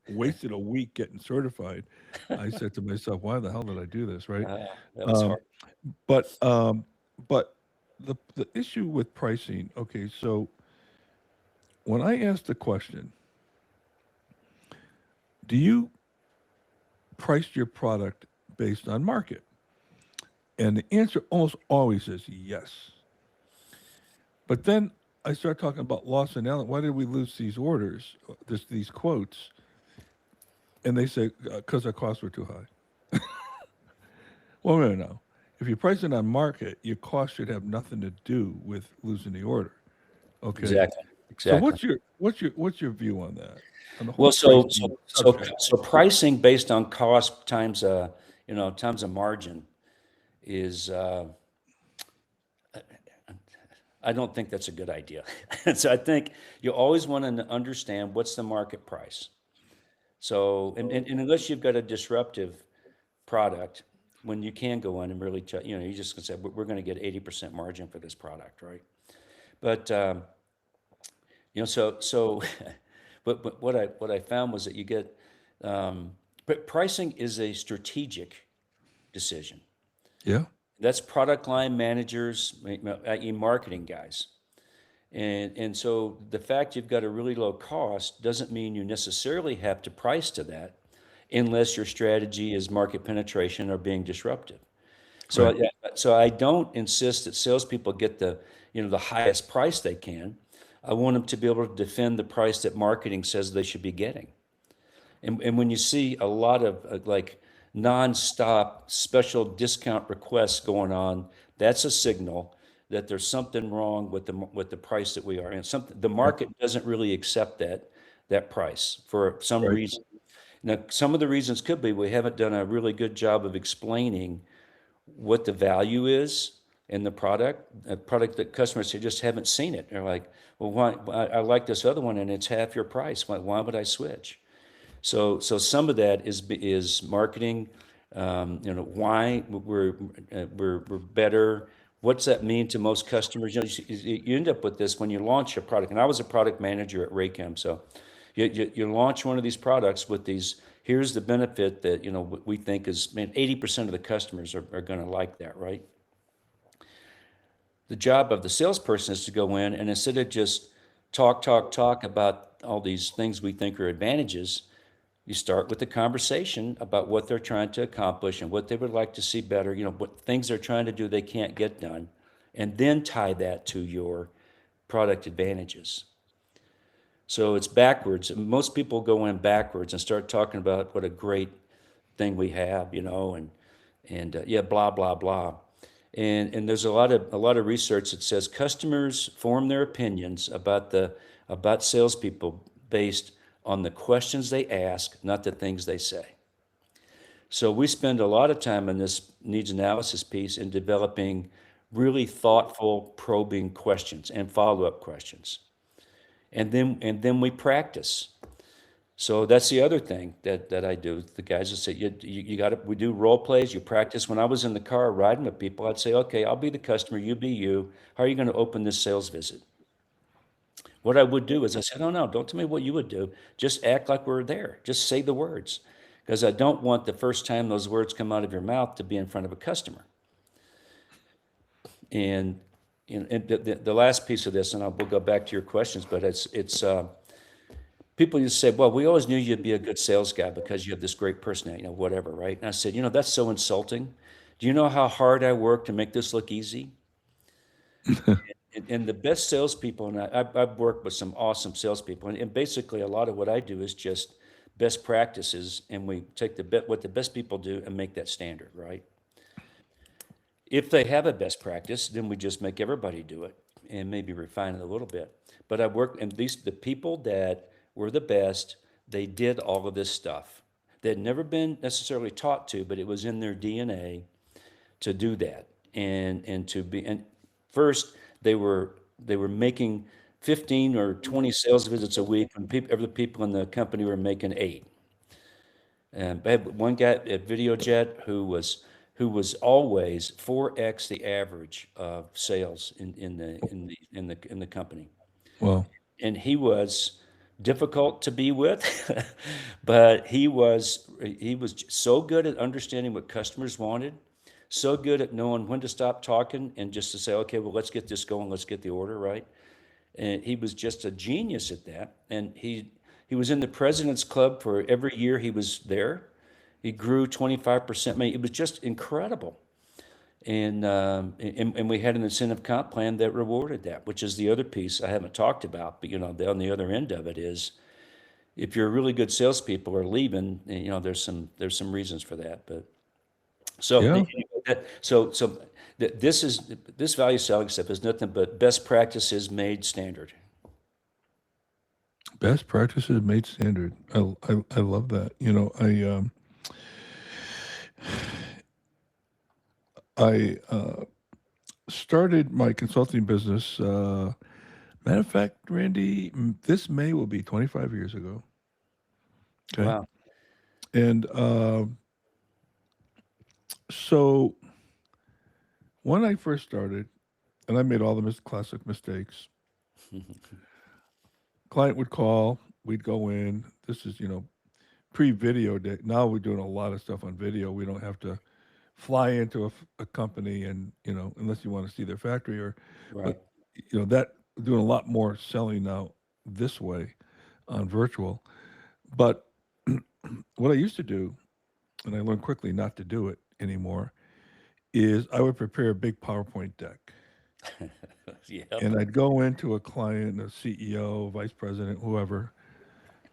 wasted a week getting certified, I said to myself, "Why the hell did I do this?" Right? Uh, that was Um, hard. but but the issue with pricing. Okay, so when I asked the question, do you price your product based on market? And the answer almost always is yes. But then I start talking about loss and Allen. Why did we lose these orders? These quotes, and they say because our costs were too high. Well, no, no, no. If you're pricing on market, your cost should have nothing to do with losing the order. Okay. Exactly. So Exactly. what's your view on that? On the whole Well, pricing subject. so pricing based on cost times times a margin is I don't think that's a good idea. So I think you always want to understand what's the market price. So and unless you've got a disruptive product, when you can go in and really you just can say we're going to get 80% margin for this product, right? But so but what I found was that you get but pricing is a strategic decision. Yeah. That's product line managers, marketing guys. And so the fact you've got a really low cost doesn't mean you necessarily have to price to that unless your strategy is market penetration or being disruptive. So Right. yeah, so I don't insist that salespeople get the highest price they can. I want them to be able to defend the price that marketing says they should be getting. And when you see a lot of like nonstop special discount requests going on, that's a signal that there's something wrong with the price that we are in. Something the Yep. market doesn't really accept that price for some Right. reason. Now, some of the reasons could be we haven't done a really good job of explaining what the value is in the product, a product that customers just haven't seen it. They're like, well, why? I like this other one and it's half your price. Why would I switch? So some of that is marketing. Why we're better. What's that mean to most customers? You end up with this when you launch a product. And I was a product manager at Raychem, so you launch one of these products with these. Here's the benefit that we think is, man, 80% of the customers are going to like that, right? The job of the salesperson is to go in and instead of just talk about all these things we think are advantages, you start with a conversation about what they're trying to accomplish and what they would like to see better, what things they're trying to do they can't get done, and then tie that to your product advantages. So it's backwards. Most people go in backwards and start talking about what a great thing we have, and yeah, blah blah blah. And there's a lot of research that says customers form their opinions about salespeople based on the questions they ask, not the things they say. So we spend a lot of time in this needs analysis piece in developing really thoughtful, probing questions and follow-up questions. And then we practice. So that's the other thing that I do. The guys will say, you got to, we do role plays, you practice. When I was in the car riding with people, I'd say, okay, I'll be the customer, you be you. How are you going to open this sales visit? What I would do is I said, oh no, don't tell me what you would do. Just act like we're there. Just say the words. Because I don't want the first time those words come out of your mouth to be in front of a customer. And and the last piece of this, and we'll go back to your questions, but people used to say, well, we always knew you'd be a good sales guy because you have this great personality, whatever, right? And I said, that's so insulting. Do you know how hard I work to make this look easy? And the best salespeople, and I've worked with some awesome salespeople, and basically a lot of what I do is just best practices, and we take what the best people do and make that standard, right? If they have a best practice, then we just make everybody do it and maybe refine it a little bit. But I've worked, and the people that were the best, they did all of this stuff. They had never been necessarily taught to, but it was in their DNA to do that. And first they were making 15 or 20 sales visits a week when other people in the company were making 8. And I had one guy at VideoJet who was always 4x the average of sales in the company. Well, And he was difficult to be with, but he was so good at understanding what customers wanted, so good at knowing when to stop talking and just to say, okay, well, let's get this going, let's get the order right. And he was just a genius at that. And he was in the President's Club for every year he was there. He grew 25%. I mean, it was just incredible. And we had an incentive comp plan that rewarded that, which is the other piece I haven't talked about. But on the other end of it is, if you're really good salespeople are leaving, there's some reasons for that. But so yeah, this value selling stuff is nothing but best practices made standard. best practices made standard. I love that. I started my consulting business. Matter of fact, Randy, this May will be 25 years ago. Okay. Wow. And so when I first started, and I made all the classic mistakes, client would call, we'd go in. This is, pre-video day. Now we're doing a lot of stuff on video. We don't have to fly into a company and, unless you want to see their factory Right. but, that doing a lot more selling now this way on virtual. But what I used to do, and I learned quickly not to do it anymore, is I would prepare a big PowerPoint deck. Yeah. And I'd go into a client, a CEO, vice president, whoever,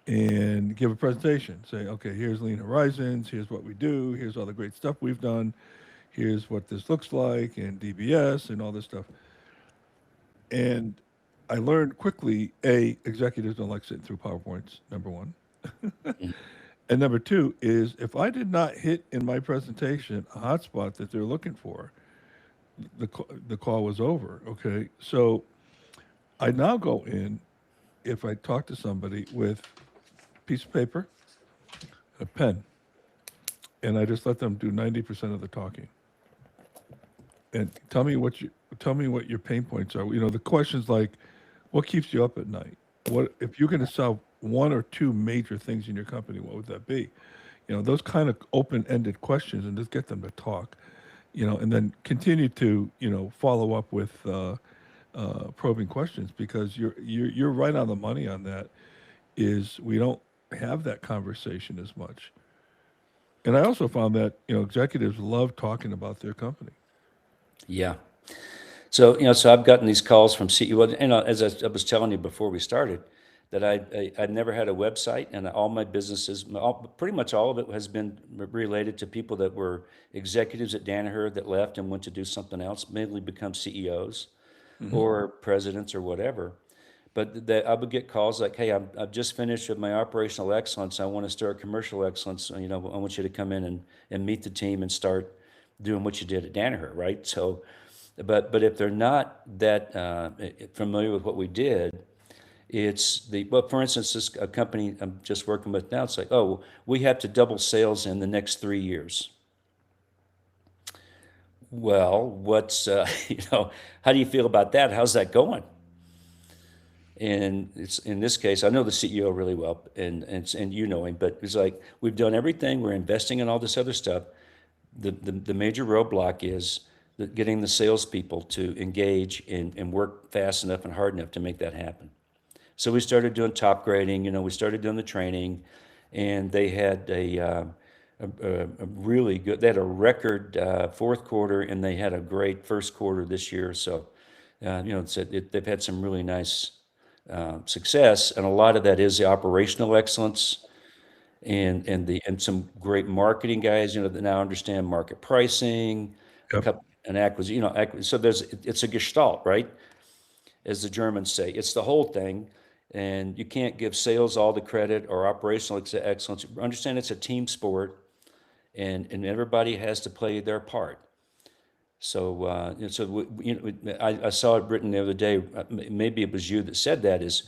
and give a presentation. Say, okay, here's Lean Horizons, here's what we do, here's all the great stuff we've done, here's what this looks like, and DBS, and all this stuff. And I learned quickly, executives don't like sitting through PowerPoints, number one. And number two is, if I did not hit in my presentation a hotspot that they're looking for, the call was over, okay? So I now go in, if I talk to somebody, with a piece of paper, a pen, and I just let them do 90% of the talking. And tell me what your pain points are. The questions like, what keeps you up at night? What if you're going to solve one or two major things in your company? What would that be? Those kind of open-ended questions, and just get them to talk. And then continue to follow up with probing questions, because you're right on the money on that. Is we don't have that conversation as much. And I also found that executives love talking about their company. Yeah. So I've gotten these calls from CEOs, and as I was telling you before we started, that I'd never had a website, and all my businesses, pretty much all of it has been related to people that were executives at Danaher that left and went to do something else, mainly become CEOs or presidents or whatever. But I would get calls like, hey, I've just finished with my operational excellence. I want to start commercial excellence. I want you to come in and meet the team and start doing what you did at Danaher, right? So, but if they're not that familiar with what we did, for instance, a company I'm just working with now, it's like, oh, we have to double sales in the next 3 years. Well, how do you feel about that? How's that going? And it's, in this case, I know the CEO really well, and you know him, but it's like, we've done everything, we're investing in all this other stuff. The major roadblock is getting the salespeople to engage and work fast enough and hard enough to make that happen. So we started doing top grading, we started doing the training, and they had a really good, they had a record fourth quarter, and they had a great first quarter this year. So, they've had some really nice success, and a lot of that is the operational excellence and some great marketing guys, that now understand market pricing, Yep. and acquisition, so it's a gestalt, right? As the Germans say, it's the whole thing. And you can't give sales all the credit or operational excellence. Understand it's a team sport, and everybody has to play their part. So, I saw it written the other day. Maybe it was you that said that. Is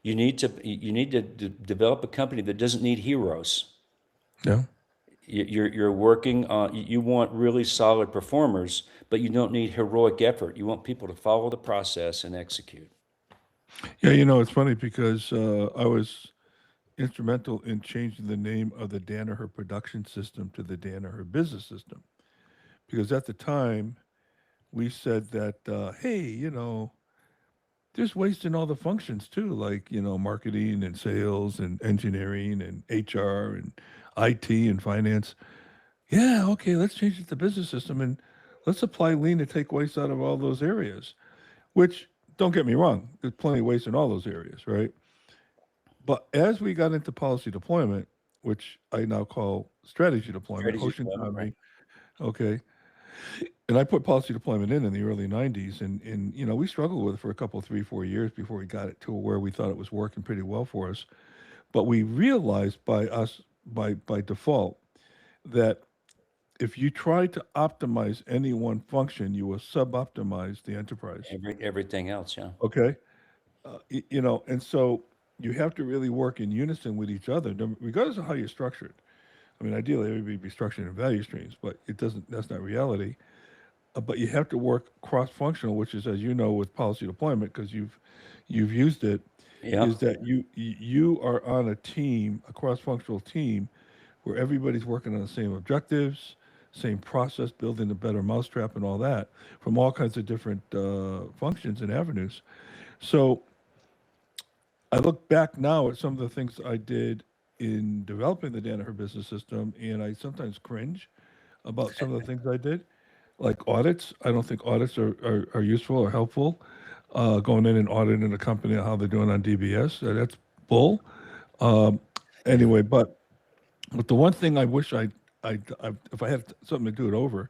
you need to develop a company that doesn't need heroes. Yeah. You're working on. You want really solid performers, but you don't need heroic effort. You want people to follow the process and execute. Yeah, it's funny because I was instrumental in changing the name of the Danaher production system to the Danaher business system. Because at the time, we said that, hey, there's waste in all the functions too, like, marketing and sales and engineering and HR and IT and finance. Yeah, okay, let's change it to business system and let's apply lean to take waste out of all those areas, which don't get me wrong, there's plenty of waste in all those areas, right? But as we got into policy deployment, which I now call strategy deployment, Strategy Hoshin deployment, taught right? me, okay, and I put policy deployment in the early 90s, and we struggled with it for a couple, 3, 4 years before we got it to where we thought it was working pretty well for us. But we realized by default that if you try to optimize any one function, you will sub-optimize the enterprise. Everything else, yeah. Okay, and so you have to really work in unison with each other, regardless of how you're structured. I mean, ideally, everybody be structured in value streams, but it doesn't. That's not reality. But you have to work cross-functional, which is, as you know, with policy deployment, because you've used it, Yeah. is that you are on a team, a cross-functional team, where everybody's working on the same objectives, same process, building a better mousetrap and all that, from all kinds of different functions and avenues. So I look back now at some of the things I did in developing the Danaher business system, and I sometimes cringe about some of the things I did, like audits. I don't think audits are useful or helpful. Going in and auditing a company on how they're doing on DBS, that's bull. Um, anyway, but the one thing I wish I if I had something to do it over,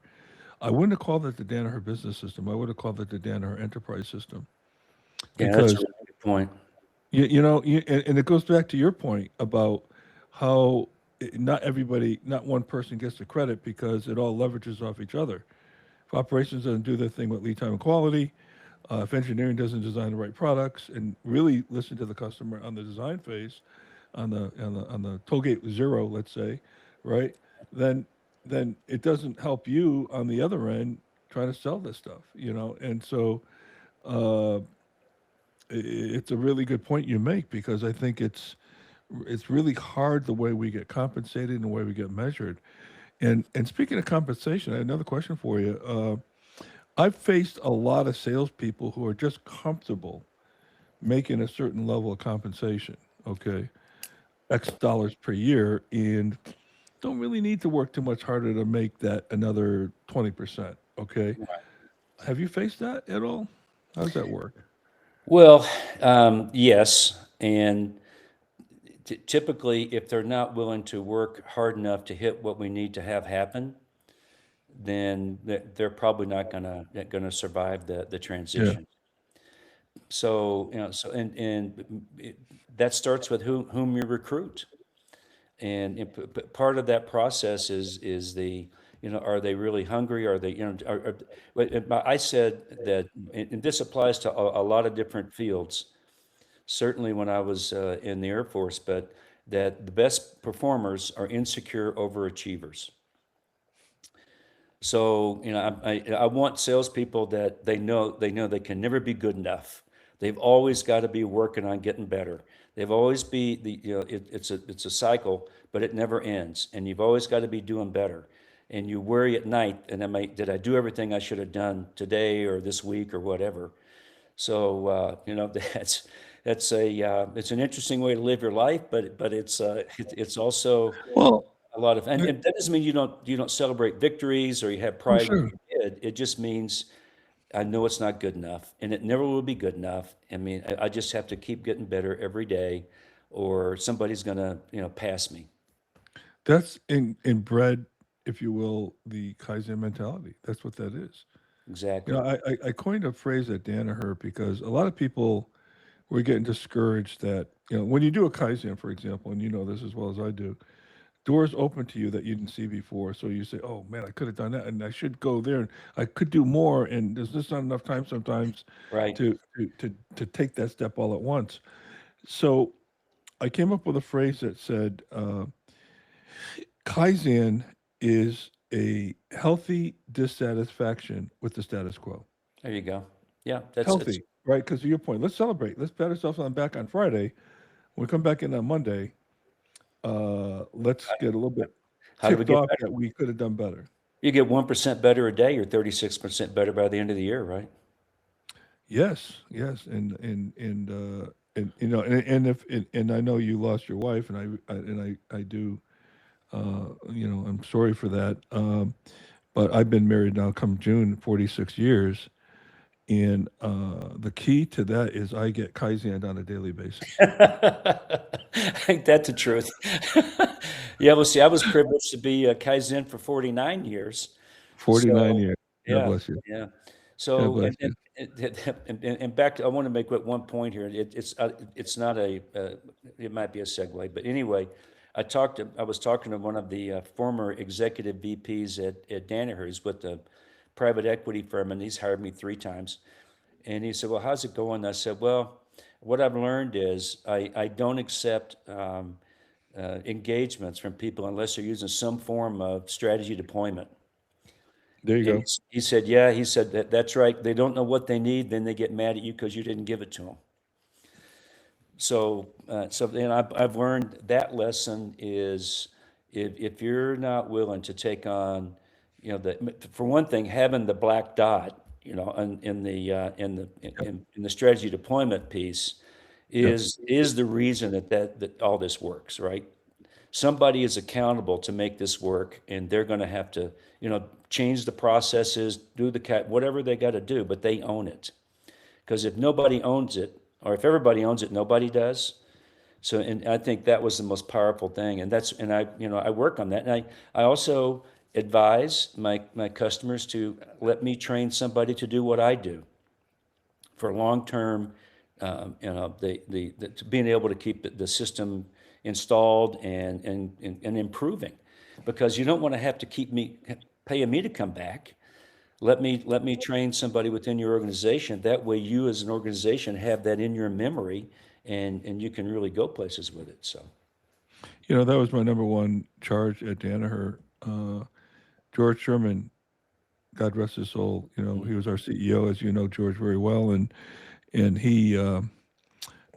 I wouldn't have called it the Danaher business system. I would have called it the Danaher enterprise system Yeah, that's a because really good point. and it goes back to your point about how not everybody, not one person gets the credit because it all leverages off each other. If operations doesn't do their thing with lead time and quality, if engineering doesn't design the right products and really listen to the customer on the design phase, on the toll gate zero, let's say, right? Then then it doesn't help you on the other end trying to sell this stuff. And so uh, it's a really good point you make because I think it's really hard the way we get compensated and the way we get measured. And speaking of compensation, I have another question for you. I've faced a lot of salespeople who are just comfortable making a certain level of compensation, okay, X dollars per year, and don't really need to work too much harder to make that another 20%, okay? Have you faced that at all? How does that work? Well, yes, and typically, if they're not willing to work hard enough to hit what we need to have happen, then they're probably not gonna survive the Yeah, transition. So, that starts with whom you recruit. And part of that process is are they really hungry? Are they, I said that, and this applies to a lot of different fields, certainly when I was in the Air Force, but that the best performers are insecure overachievers. So, I want salespeople that they know they can never be good enough. They've always got to be working on getting better. They've always it's a cycle, but it never ends, and you've always got to be doing better. and you worry at night, and did I do everything I should have done today or this week or whatever? So, that's it's an interesting way to live your life, but it's also Well, a lot of, and that doesn't mean you don't celebrate victories or you have oh, pride when sure. you did. It just means I know it's not good enough, and it never will be good enough. I mean, I just have to keep getting better every day, or somebody's gonna, pass me. That's inbred, if you will, the Kaizen mentality. That's what that is. You Exactly. know, I coined a phrase at Danaher because a lot of people were getting discouraged that, when you do a Kaizen, for example, and you know this as well as I do, doors open to you that you didn't see before. So you say, oh man, I could have done that and I should go there and I could do more. And there's just not enough time sometimes Right. to take that step all at once. So I came up with a phrase that said, Kaizen is a healthy dissatisfaction with the status quo. There you go. Yeah, it's Healthy, right? Because to your point, let's celebrate. Let's pat ourselves on the back on Friday. When we come back in on Monday, let's get a little bit how do we ticked get off better? that we could have done better. You get 1% better a day, you're 36% better by the end of the year, right? Yes, yes, and and if and I know you lost your wife, and I do, I'm sorry for that. But I've been married now, come June, 46 years, and the key to that is I get Kaizen on a daily basis. Ain't that the truth? Yeah, well, see, I was privileged to be a Kaizen for 49 years. 49 So, years. God yeah, bless you. yeah. God So, bless you. and back to, I want to make one point here. It's not it might be a segue, but anyway, I was talking to one of the former executive VPs at Danaher. He's with the private equity firm, and he's hired me 3 times. And he said, "Well, how's it going?" I said, "Well, what I've learned is I don't accept engagements from people unless they're using some form of strategy deployment." There you And go. he said, "Yeah," he said, that's right. They don't know what they need, then they get mad at you because you didn't give it to them. So then I've learned that lesson is if you're not willing to take on, for one thing, having the black dot, in the strategy deployment piece Yep. is the reason that all this works, right? Somebody is accountable to make this work, and they're going to have to, change the processes, do whatever they got to do, but they own it. Because if nobody owns it, or if everybody owns it, nobody does. So, and I think that was the most powerful thing. And I work on that. And I also advise my customers to let me train somebody to do what I do for long-term, to being able to keep the system installed and improving. Because you don't want to have to keep paying me to come back. Let me train somebody within your organization. That way you as an organization have that in your memory, and you can really go places with it. So, That was my number one charge at Danaher. George Sherman, God rest his soul, he was our CEO, as you know George very well, and he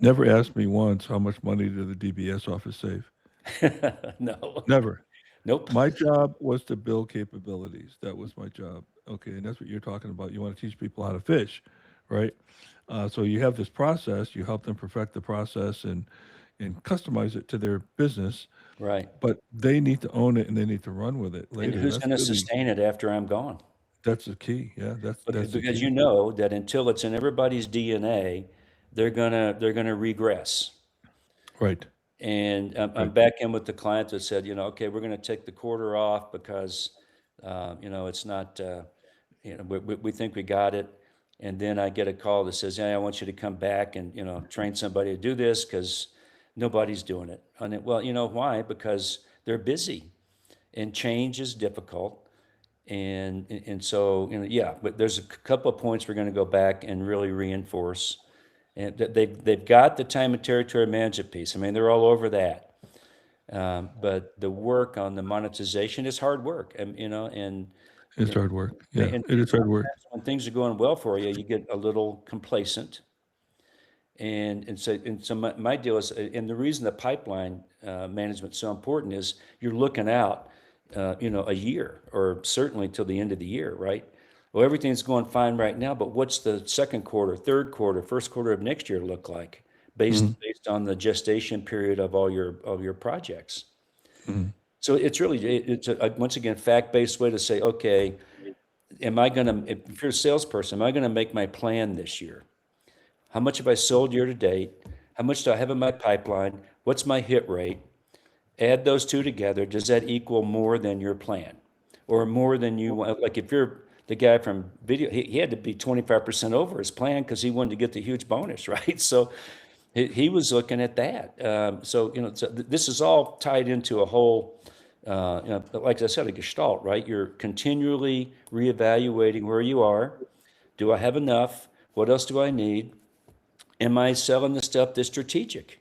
never asked me once how much money did the DBS office save. no, Never. nope, My job was to build capabilities. That was my job. Okay, and that's what you're talking about. You want to teach people how to fish, right? So you have this process. You help them perfect the process and customize it to their business, right. but they need to own it and they need to run with it And later. who's That's going to really sustain it after I'm gone? that's the key. Yeah, that's the Because key. you know that until it's in everybody's DNA, they're gonna regress. Right, And I'm right. back in with the client that said, okay, we're going to take the quarter off because, it's not, we think we got it. And then I get a call that says, "Hey, I want you to come back and, train somebody to do this because nobody's doing it." And well, you know why? Because they're busy and change is difficult. And so, yeah, but there's a couple of points we're going to go back and really reinforce. And they've got the time and territory management piece. I mean, they're all over that. But the work on the monetization is hard work, and It's you know, hard work. Yeah, and it is hard work. sometimes when things are going well for you, you get a little complacent. And so my deal is, and the reason the pipeline management is so important is you're looking out. a year, or certainly till the end of the year, right? Well, everything's going fine right now, but what's the second quarter, third quarter, first quarter of next year look like, Mhm. based on the gestation period of all your projects? Mhm. So it's really it's once again fact-based way to say, okay, if you're a salesperson, am I gonna make my plan this year? How much have I sold year to date? How much do I have in my pipeline? What's my hit rate? Add those two together. Does that equal more than your plan? Or more than you want? Like if you're the guy from video, he had to be 25% over his plan because he wanted to get the huge bonus, right? So he was looking at that. This is all tied into a whole, like I said, a gestalt, right? You're continually reevaluating where you are. Do I have enough? What else do I need? Am I selling the stuff that's strategic?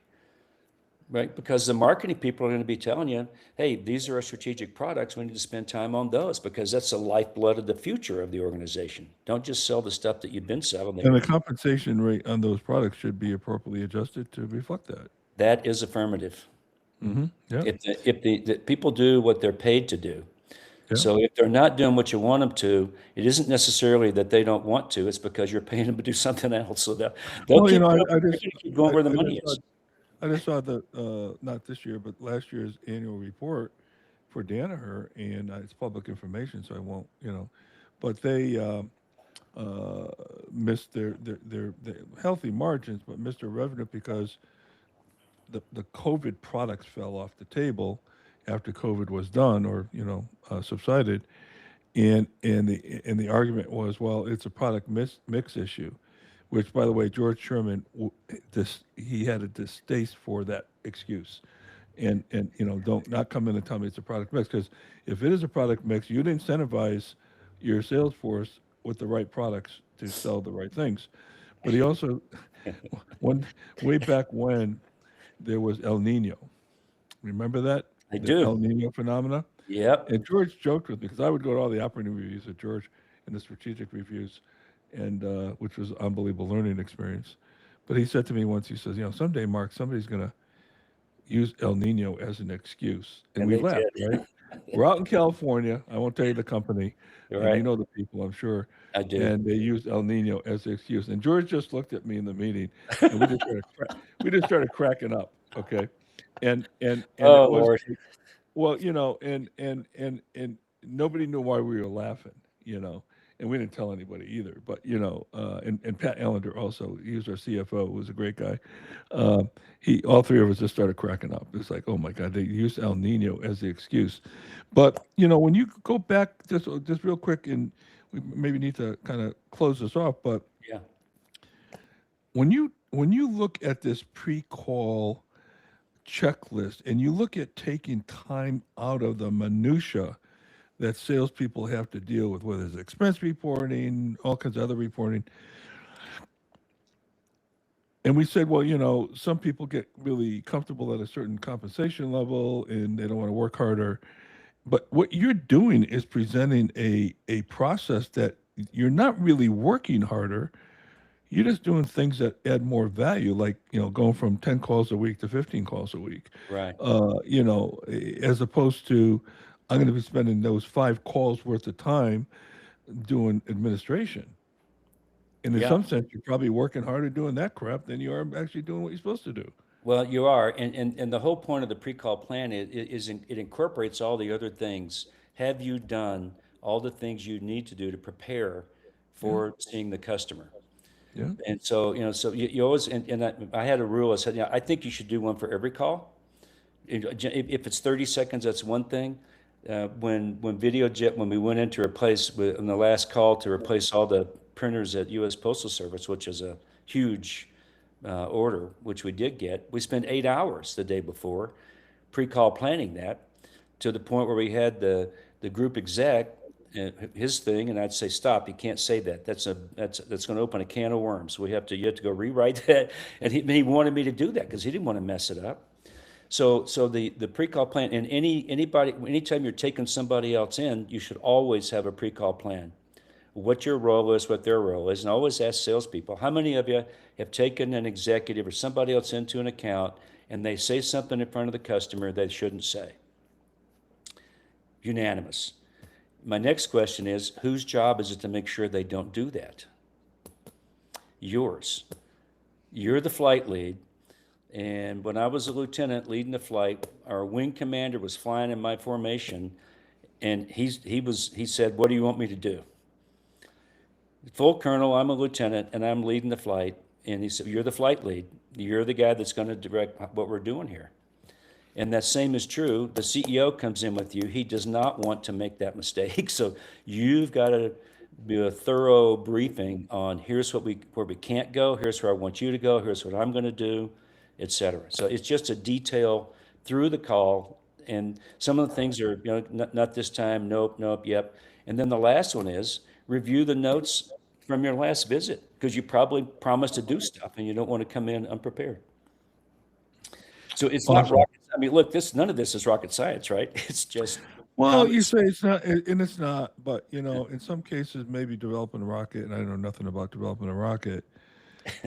Right? Because the marketing people are going to be telling you, hey, these are our strategic products. We need to spend time on those because that's the lifeblood of the future of the organization. Don't just sell the stuff that you've been selling. And the compensation rate on those products should be appropriately adjusted to reflect that. That is affirmative. Yeah, If the people do what they're paid to do. yeah. So if they're not doing what you want them to, it isn't necessarily that they don't want to. It's because you're paying them to do something else. So they'll Well, keep going, I they're just, going to keep going where the I money just saw, is. I just saw the, not this year, but last year's annual report for Danaher, and it's public information, so I won't, but they missed their healthy margins, but missed their revenue because the COVID products fell off the table after COVID was done or subsided, and the argument was, well, it's a product mix issue, which, by the way, George Sherman, he had a distaste for that excuse, and don't not come in and tell me it's a product mix, because if it is a product mix, you'd incentivize your sales force with the right products to sell the right things. But he also, one way back when there was El Nino, remember that, I the El do. Nino phenomena. Yep. And George joked with me because I would go to all the operating reviews of George and the strategic reviews, and which was an unbelievable learning experience. But he said to me once, he says, someday, Mark, somebody's going to use El Nino as an excuse. And And we they laughed, did. right? We're out in California. I won't tell you the company, You're and you right. know the people, I'm sure. I do. And they used El Nino as the excuse. And George just looked at me in the meeting, and we just started cracking up. Okay, and it Oh, was, Lord. well, and nobody knew why we were laughing, and we didn't tell anybody either. But and Pat Ellender also, he was our CFO, who was a great guy. Uh, all three of us just started cracking up. It's like, oh my God, they used El Nino as the excuse. But when you go back just real quick, and we maybe need to kind of close this off. But Yeah. when you look at this pre-call checklist and you look at taking time out of the minutia that salespeople have to deal with, whether it's expense reporting, all kinds of other reporting. And we said, well, some people get really comfortable at a certain compensation level and they don't want to work harder. But what you're doing is presenting a process that you're not really working harder. You're just doing things that add more value, like going from 10 calls a week to 15 calls a week. Right. As opposed to, I'm going to be spending those 5 calls worth of time doing administration. And in Yeah. some sense, you're probably working harder doing that crap than you are actually doing what you're supposed to do. Well, you are, and the whole point of the pre-call plan it incorporates all the other things. Have you done all the things you need to do to prepare Yeah, for seeing the customer? yeah, And so, so you always, and I had a rule. I said, I think you should do one for every call. If it's 30 seconds, that's one thing. When we went in to replace, in the last call to replace all the printers at U.S. Postal Service, which is a huge order, which we did get, we spent 8 hours the day before pre-call planning that, to the point where we had the group exec, his thing, and I'd say, stop, you can't say that. That's going to open a can of worms. You have to go rewrite that. And he wanted me to do that because he didn't want to mess it up. So the pre-call plan, and anytime you're taking somebody else in, you should always have a pre-call plan. What your role is, what their role is, and always ask salespeople, how many of you have taken an executive or somebody else into an account and they say something in front of the customer they shouldn't say? unanimous. My next question is, whose job is it to make sure they don't do that? Yours. You're the flight lead. And when I was a lieutenant leading the flight, our wing commander was flying in my formation, and he said, "What do you want me to do?" Full colonel, I'm a lieutenant, and I'm leading the flight. And he said, "You're the flight lead. You're the guy that's going to direct what we're doing here." And that same is true. The CEO comes in with you. He does not want to make that mistake. So you've got to do a thorough briefing on here's where we can't go, here's where I want you to go, here's what I'm going to do, etc. So it's just a detail through the call. And some of the things are, not this time, nope, nope, yep. And then the last one is review the notes from your last visit, because you probably promised to do stuff and you don't want to come in unprepared. So it's not Awesome. rocket. I mean, look, none of this is rocket science, right? It's just Well, you common say it's not, and it's not, but in some cases, maybe developing a rocket, and I know nothing about developing a rocket,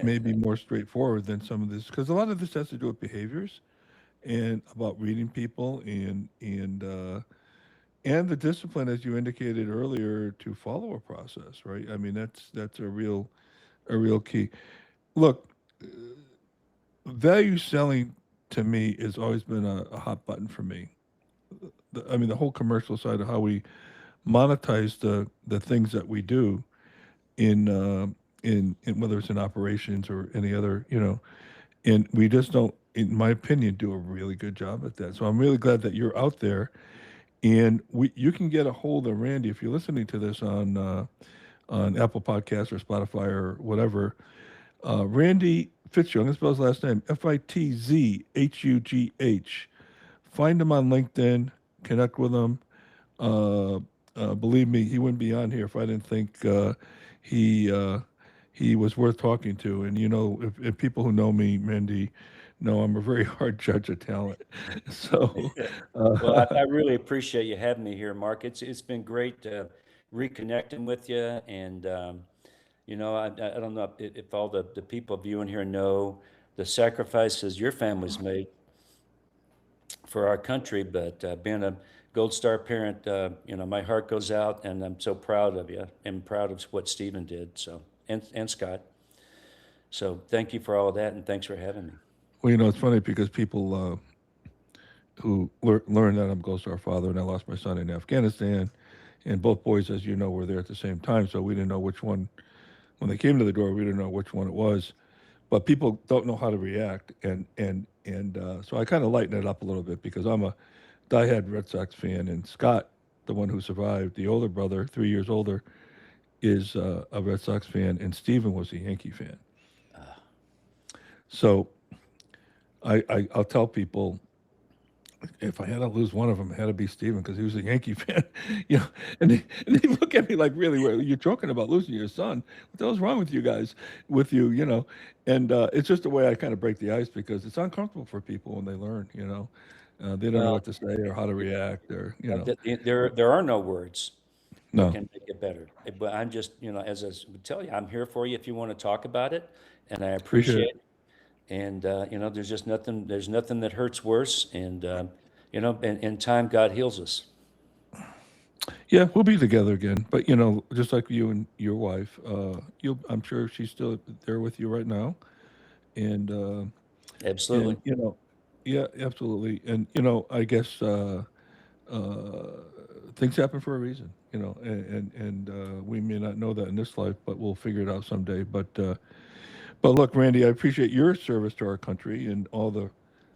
may be more straightforward than some of this, because a lot of this has to do with behaviors and about reading people and the discipline, as you indicated earlier, to follow a process, right? I mean, that's a real key. Look, value selling to me has always been a hot button for me. I mean, the whole commercial side of how we monetize the things that we do in in whether it's in operations or any other, and we just don't, in my opinion, do a really good job at that. So I'm really glad that you're out there, and you can get a hold of Randy if you're listening to this on Apple Podcasts or Spotify or whatever. Randy Fitzhugh, I'm going to spell his last name, Fitzhugh. Find him on LinkedIn, connect with him. Uh, Believe me, he wouldn't be on here if I didn't think he he was worth talking to. And if people who know me, Randy, know I'm a very hard judge of talent. So, Well, uh, I really appreciate you having me here, Mark. It's been great reconnecting with you, and I don't know if all the people viewing here know the sacrifices your family's made for our country, but being a Gold Star parent, my heart goes out, and I'm so proud of you and proud of what Stephen did. So, and Scott. So, thank you for all of that, and thanks for having me. well, it's funny because people who learned that I'm Gold Star father and I lost my son in Afghanistan, and both boys, as you know, were there at the same time, so we didn't know which one. When they came to the door, we didn't know which one it was. But people don't know how to react, and so I kind of lighten it up a little bit because I'm a diehard Red Sox fan, and Scott, the one who survived, the older brother, 3 years older, is a Red Sox fan, and Steven was a Yankee fan. So I'll tell people if I had to lose one of them, it had to be Steven because he was a Yankee fan, and they look at me like, really, you're joking about losing your son? What the hell's wrong with you guys? With you? And it's just the way I kind of break the ice because it's uncomfortable for people when they learn. They don't know Well, what to say or how to react there are no words that no, can make it better. But I'm just, as I would tell you, I'm here for you if you want to talk about it, and I appreciate appreciate it. it. And there's nothing that hurts worse. And in time, God heals us. Yeah, we'll be together again, but just like you and your wife, I'm sure she's still there with you right now, and Absolutely. yeah, absolutely, and I guess uh, things happen for a reason, and we may not know that in this life, but we'll figure it out someday. But look, Randy, I appreciate your service to our country and all the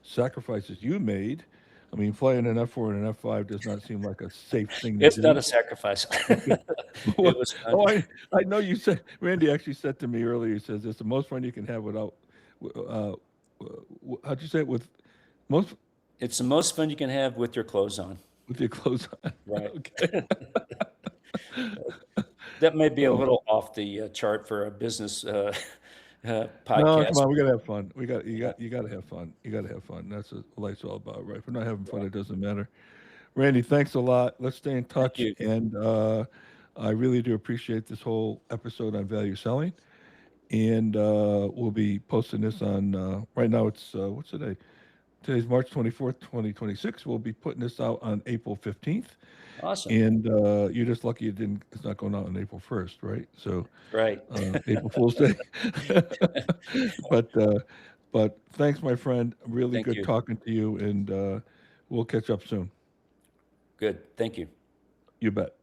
sacrifices you made. I mean, flying an F4 and an F5 does not seem like a safe thing to It's not do. a sacrifice. Okay. It was fun. Oh, I know you said, Randy actually said to me earlier, he says, it's the most fun you can have without, uh, how'd you say it, with most, It's the most fun you can have with your clothes on. with your clothes on. Right. Okay. That may be a Oh, little off the chart for a business no, come podcast. on, we gotta have fun. You gotta have fun. You gotta have fun. That's what life's all about, right? If we're not having fun, it doesn't matter. Randy, thanks a lot. Let's stay in Thank touch. you. And I really do appreciate this whole episode on value selling. And we'll be posting this on, right now it's, what's today? Today's March 24th, 2026. We'll be putting this out on April 15th. Awesome. And you're just lucky it's not going out on April 1st, right? So Right. April Fool's Day. But thanks, my friend. Really Thank good you. talking to you, and we'll catch up soon. Good. Thank you. You bet.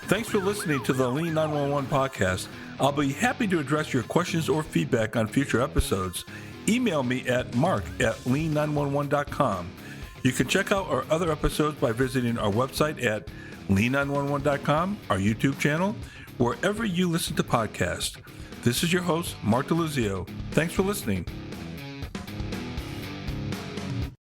Thanks for listening to the Lean 911 podcast. I'll be happy to address your questions or feedback on future episodes. Email me at mark@lean911.com. You can check out our other episodes by visiting our website at lean911.com, our YouTube channel, wherever you listen to podcasts. This is your host, Mark DeLuzio. Thanks for listening.